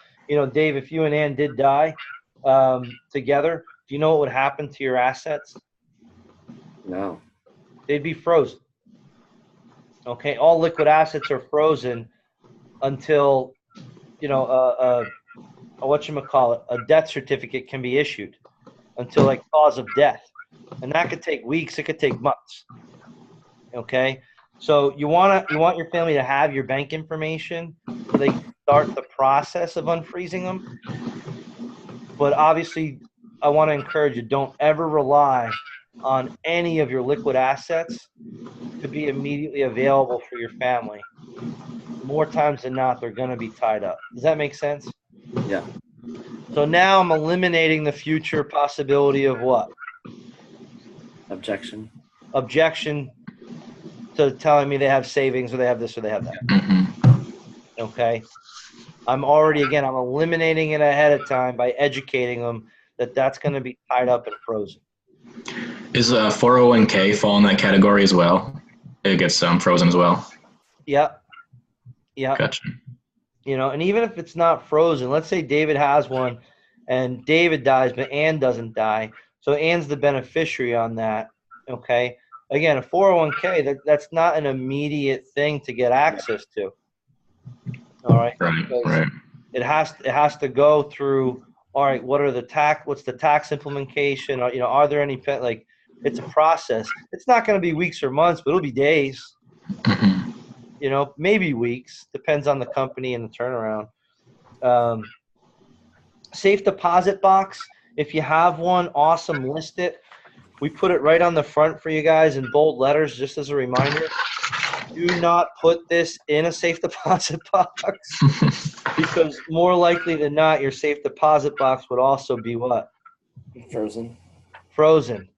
Dave, if you and Ann did die together, do you know what would happen to your assets? No. They'd be frozen. Okay, all liquid assets are frozen until a death certificate can be issued, until cause of death, and that could take weeks. It could take months. Okay, so you want your family to have your bank information so they can start the process of unfreezing them. But obviously, I want to encourage you: don't ever rely on any of your liquid assets to be immediately available for your family. More times than not, they're going to be tied up. Does that make sense? Yeah. So now I'm eliminating the future possibility of what? Objection to telling me they have savings or they have this or they have that. Mm-hmm. Okay. I'm eliminating it ahead of time by educating them that that's going to be tied up and frozen. Is 401k fall in that category as well? It gets frozen as well. Yep. Gotcha. And even if it's not frozen, let's say David has one and David dies, but Ann doesn't die. So Ann's the beneficiary on that. Okay. Again, a 401k, that's not an immediate thing to get access to. All right. Right. It has to go through, all right, what's the tax implementation? Are there any, it's a process. It's not going to be weeks or months, but it'll be days. Mm-hmm. Maybe weeks. Depends on the company and the turnaround. Safe deposit box. If you have one, awesome, list it. We put it right on the front for you guys in bold letters, just as a reminder. Do not put this in a safe deposit box because more likely than not, your safe deposit box would also be what? Frozen.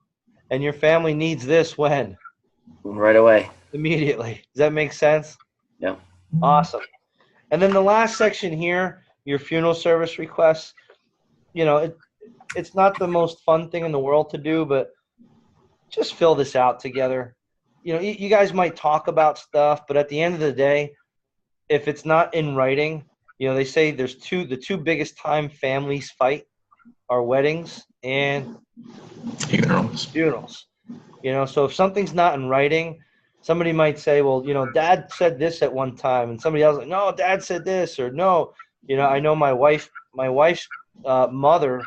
And your family needs this when? Right away. Immediately. Does that make sense? Yeah. Awesome. And then the last section here, your funeral service requests. It's not the most fun thing in the world to do, but just fill this out together. You guys might talk about stuff, but at the end of the day, if it's not in writing, they say the two biggest time families fight are weddings and Funerals. So if something's not in writing, somebody might say, well, Dad said this at one time, and somebody else like, no, Dad said this, or no, I know my wife's mother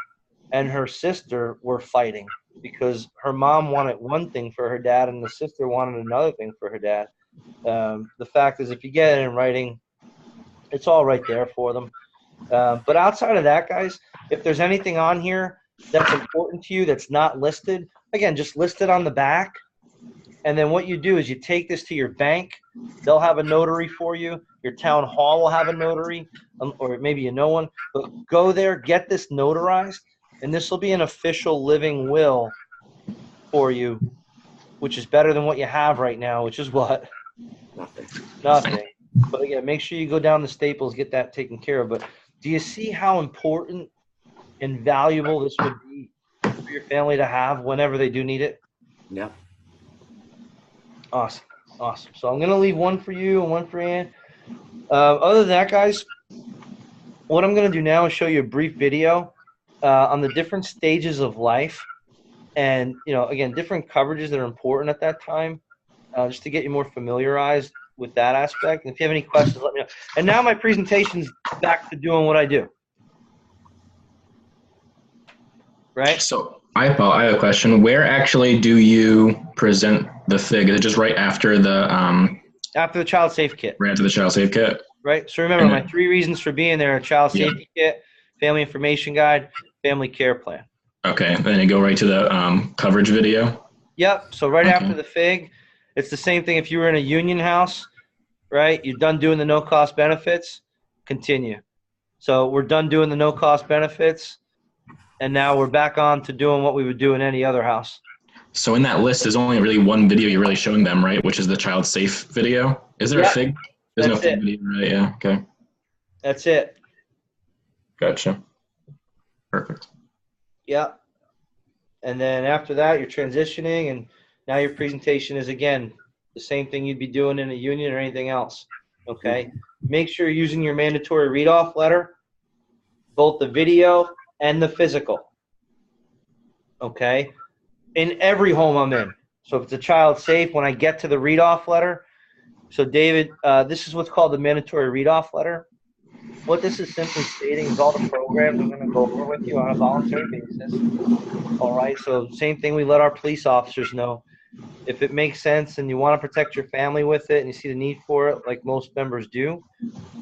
and her sister were fighting because her mom wanted one thing for her dad and the sister wanted another thing for her dad. The fact is, if you get it in writing, it's all right there for them. But outside of that, guys, if there's anything on here that's important to you that's not listed, again, just list it on the back. And then what you do is you take this to your bank. They'll have a notary for you. Your town hall will have a notary, or maybe you know one. But go there, get this notarized, and this will be an official living will for you, which is better than what you have right now, which is what? Nothing. But again, make sure you go down to Staples, get that taken care of. But do you see how important and valuable this would be for your family to have whenever they do need it? Yeah. Awesome. So I'm going to leave one for you and one for Ann. Other than that, guys, what I'm going to do now is show you a brief video on the different stages of life and, again, different coverages that are important at that time, just to get you more familiarized with that aspect. And if you have any questions, let me know. And now my presentation's back to doing what I do. Right? So I have a question. Where actually do you present the FIG? Is it just right after the after the child safe kit? Right after the child safe kit. Right. So remember, my 3 reasons for being there: child safety kit, family information guide, family care plan. Okay, and then you go right to the coverage video. Yep. So right after the FIG, it's the same thing. If you were in a union house, right? You're done doing the no cost benefits. Continue. So we're done doing the no cost benefits. And now we're back on to doing what we would do in any other house. So in that list, there's only really one video you're really showing them, right? Which is the child safe video. Is there a FIG? There's no FIG video, right? Yeah. Okay. That's it. Gotcha. Perfect. Yeah. And then after that, you're transitioning, and now your presentation is, again, the same thing you'd be doing in a union or anything else. Okay. Make sure you're using your mandatory read-off letter, both the video and the physical. Okay. In every home I'm in. So if it's a child safe, when I get to the read-off letter, so David, this is what's called the mandatory read-off letter. What this is simply stating is all the programs I'm going to go over with you on a voluntary basis. All right. So same thing we let our police officers know. If it makes sense and you want to protect your family with it and you see the need for it, like most members do,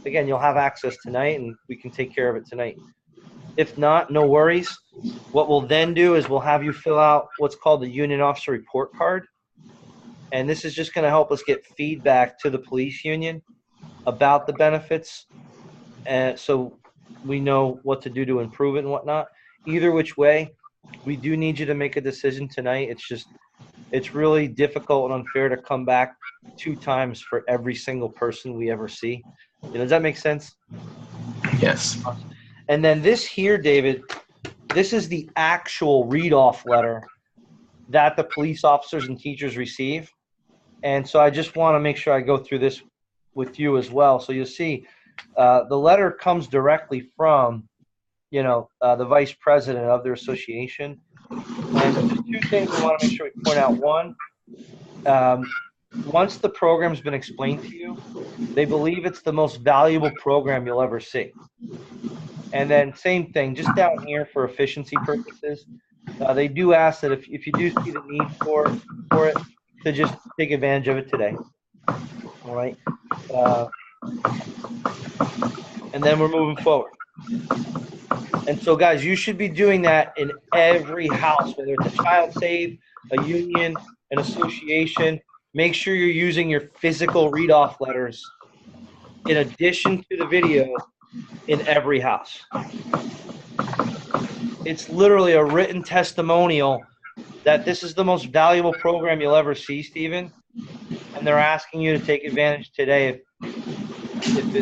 again, you'll have access tonight and we can take care of it tonight. If not, no worries. What we'll then do is we'll have you fill out what's called the Union Officer Report Card. And this is just going to help us get feedback to the police union about the benefits. And so we know what to do to improve it and whatnot. Either which way, we do need you to make a decision tonight. It's really difficult and unfair to come back 2 times for every single person we ever see. Does that make sense? Yes. And then this here, David, this is the actual read-off letter that the police officers and teachers receive. And so I just want to make sure I go through this with you as well. So you'll see the letter comes directly from, the vice president of their association. And there's 2 things we want to make sure we point out. One, once the program's been explained to you, they believe it's the most valuable program you'll ever see. And then same thing, just down here for efficiency purposes, they do ask that if you do see the need for it, to just take advantage of it today. All right. And then we're moving forward. And so, guys, you should be doing that in every house, whether it's a child save, a union, an association. Make sure you're using your physical read-off letters in addition to the video in every house. It's literally a written testimonial that this is the most valuable program you'll ever see, Stephen. And they're asking you to take advantage today if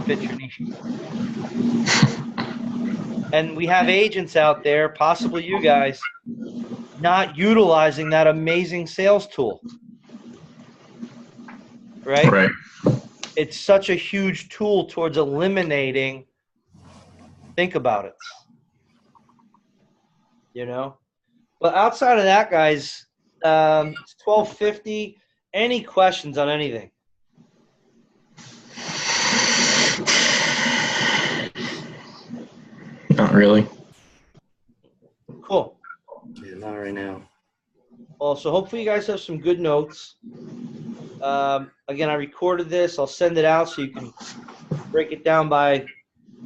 fit your niche. And we have agents out there, possibly you guys, not utilizing that amazing sales tool. Right? Right. It's such a huge tool towards eliminating, think about it. You know? But outside of that, guys, it's 12:50. Any questions on anything? Not really. Cool. Yeah, not right now. Well, so hopefully you guys have some good notes. Again, I recorded this. I'll send it out so you can break it down by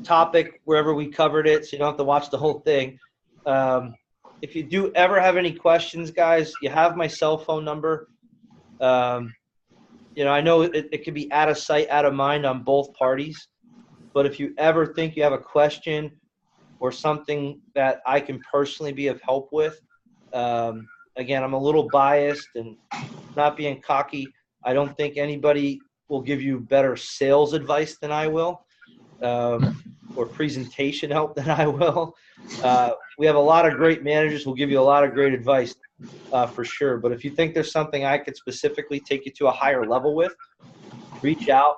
topic wherever we covered it, so you don't have to watch the whole thing. If you do ever have any questions, guys, you have my cell phone number. You know, I know it could be out of sight, out of mind on both parties, but if you ever think you have a question or something that I can personally be of help with, again, I'm a little biased and not being cocky. I don't think anybody will give you better sales advice than I will, or presentation help than I will. We have a lot of great managers who will give you a lot of great advice, for sure. But if you think there's something I could specifically take you to a higher level with, reach out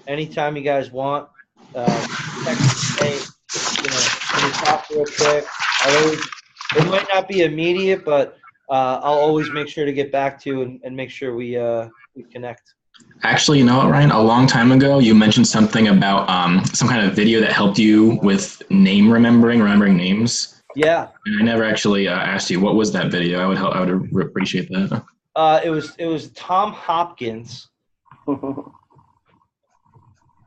anytime you guys want. Text me, can you talk real quick? It might not be immediate, but I'll always make sure to get back to you and make sure we connect. Actually, you know what, Ryan? A long time ago, you mentioned something about some kind of video that helped you with remembering names. Yeah. And I never actually asked you, what was that video? I would appreciate that. It was Tom Hopkins.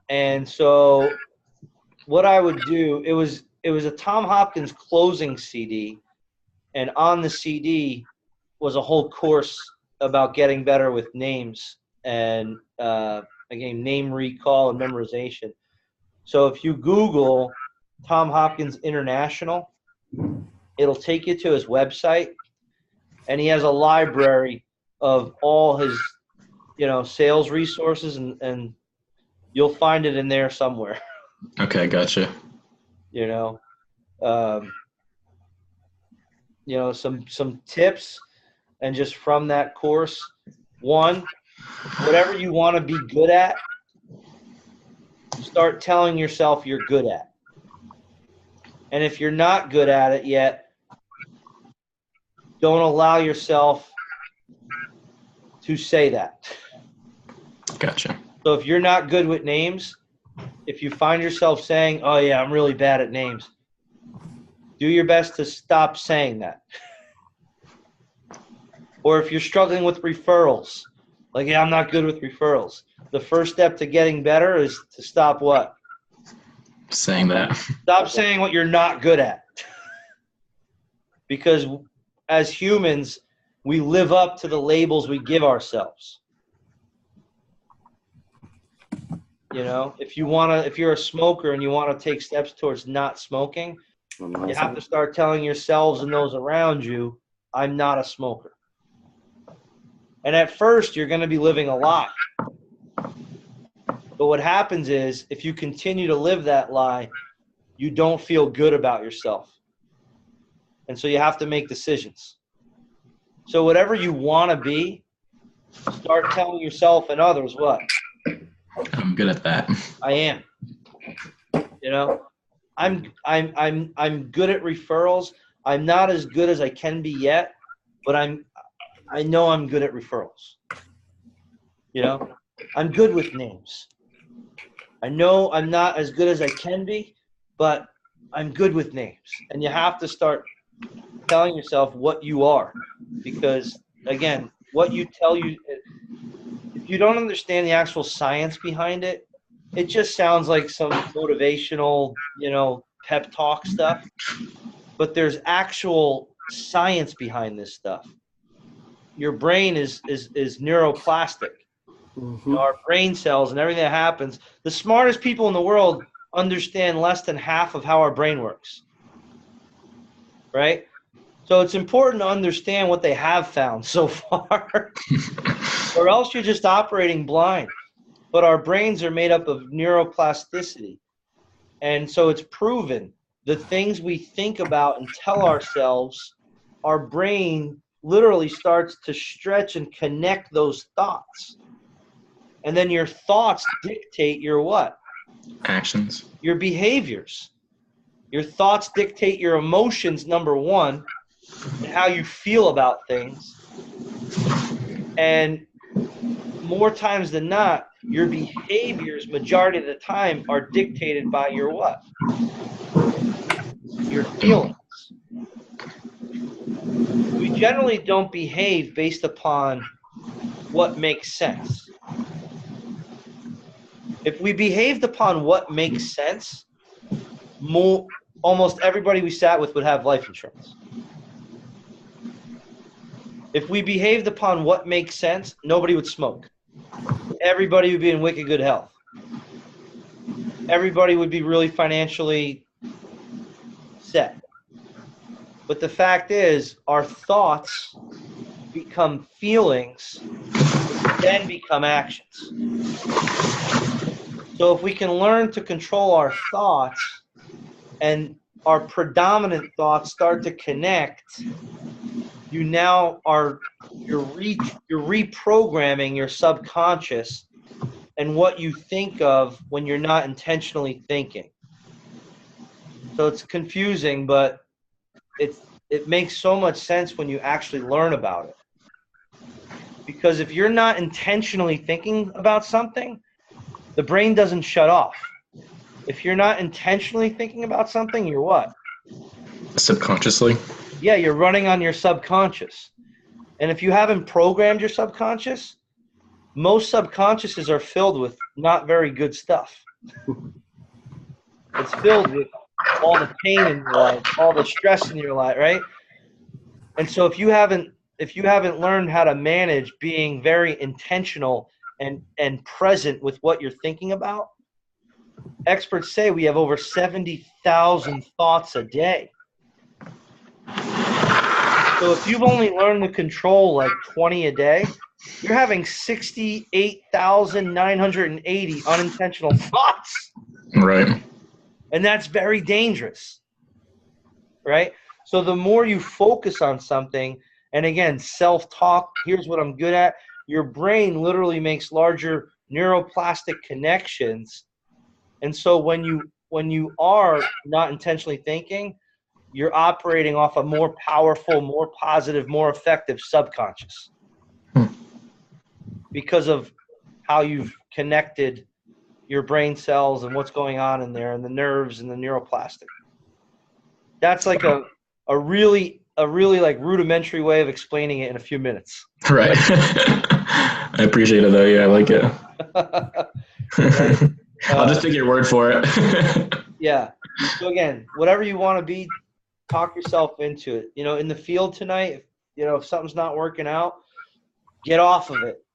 And so what I would do, it was a Tom Hopkins closing CD, and on the CD was a whole course about getting better with names and again, name recall and memorization. So if you Google Tom Hopkins International, it'll take you to his website, and he has a library of all his, sales resources, and you'll find it in there somewhere. Okay, gotcha. Some tips, and just from that course, one, whatever you want to be good at, start telling yourself you're good at. And if you're not good at it yet, don't allow yourself to say that. Gotcha. So if you're not good with names, if you find yourself saying, oh yeah, I'm really bad at names, do your best to stop saying that. Or if you're struggling with referrals, like, yeah, I'm not good with referrals. The first step to getting better is to stop what? Saying that. Stop saying what you're not good at. Because as humans, we live up to the labels we give ourselves. If you're a smoker and you want to take steps towards not smoking, you have to start telling yourselves and those around you, I'm not a smoker. And at first, you're going to be living a lie. But what happens is, if you continue to live that lie, you don't feel good about yourself. And so you have to make decisions. So whatever you want to be, start telling yourself and others what? I'm good at that. I am. I'm good at referrals. I'm not as good as I can be yet, but I know I'm good at referrals. I'm good with names. I know I'm not as good as I can be, but I'm good with names. And you have to start telling yourself what you are, because again, what you tell you, if you don't understand the actual science behind it, it just sounds like some motivational, pep talk stuff. But there's actual science behind this stuff. Your brain is neuroplastic. Mm-hmm. Our brain cells and everything that happens. The smartest people in the world understand less than half of how our brain works. Right? So it's important to understand what they have found so far, or else you're just operating blind. but our brains are made up of neuroplasticity. And so it's proven the things we think about and tell ourselves, our brain literally starts to stretch and connect those thoughts. And then your thoughts dictate your what? Actions. Your behaviors. Your thoughts dictate your emotions, number one, and how you feel about things. And more times than not, your behaviors, majority of the time, are dictated by your what? Your feelings. We generally don't behave based upon what makes sense. If we behaved upon what makes sense, almost everybody we sat with would have life insurance. If we behaved upon what makes sense, nobody would smoke. Everybody would be in wicked good health. Everybody would be really financially set. But the fact is, our thoughts become feelings, then become actions. So if we can learn to control our thoughts and our predominant thoughts start to connect, you're reprogramming your subconscious and what you think of when you're not intentionally thinking. So it's confusing, but it makes so much sense when you actually learn about it. Because if you're not intentionally thinking about something, the brain doesn't shut off. If you're not intentionally thinking about something, you're what? Subconsciously? Yeah, you're running on your subconscious. And if you haven't programmed your subconscious, most subconsciouses are filled with not very good stuff. It's filled with all the pain in your life, all the stress in your life, right? And so if you haven't learned how to manage being very intentional and present with what you're thinking about, experts say we have over 70,000 thoughts a day. So if you've only learned to control like 20 a day, you're having 68,980 unintentional thoughts. Right. And that's very dangerous, right? So the more you focus on something, and again, self-talk, here's what I'm good at, your brain literally makes larger neuroplastic connections. And so when you are not intentionally thinking, you're operating off a more powerful, more positive, more effective subconscious because of how you've connected your brain cells and what's going on in there and the nerves and the neuroplastic. That's like a really like rudimentary way of explaining it in a few minutes. Right. I appreciate it though. Yeah, I like it. I'll just take your word for it. Yeah. So again, whatever you want to be, talk yourself into it. You know, in the field tonight, if something's not working out, get off of it.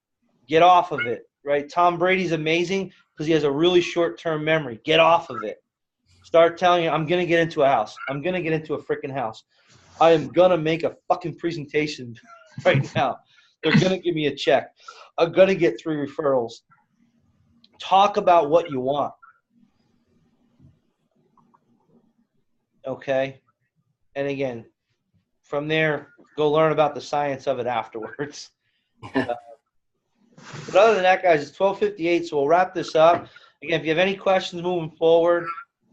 Get off of it, right? Tom Brady's amazing because he has a really short-term memory. Get off of it. Start telling you, I'm going to get into a house. I'm going to get into a freaking house. I am going to make a fucking presentation right now. They're going to give me a check. I'm going to get 3 referrals. Talk about what you want. Okay? And again, from there, go learn about the science of it afterwards. But other than that, guys, it's 12:58, so we'll wrap this up. Again, if you have any questions moving forward,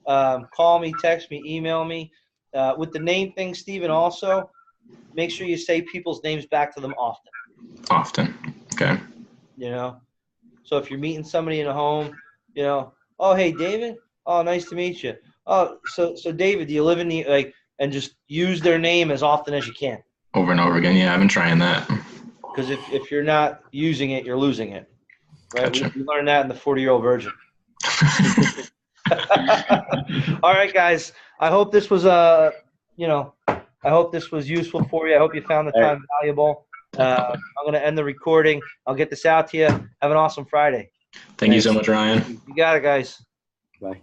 call me, text me, email me. With the name thing, Stephen, also, make sure you say people's names back to them often. Often. Okay. So if you're meeting somebody in a home, oh, hey, David. Oh, nice to meet you. Oh, so David, do you live in the, and just use their name as often as you can. Over and over again. Yeah, I've been trying that. Because if you're not using it, you're losing it. Right? Gotcha. We learned that in the 40-year-old virgin. All right, guys. I hope this was I hope this was useful for you. I hope you found the time valuable. I'm going to end the recording. I'll get this out to you. Have an awesome Friday. Thank you so much, Ryan. You got it, guys. Bye.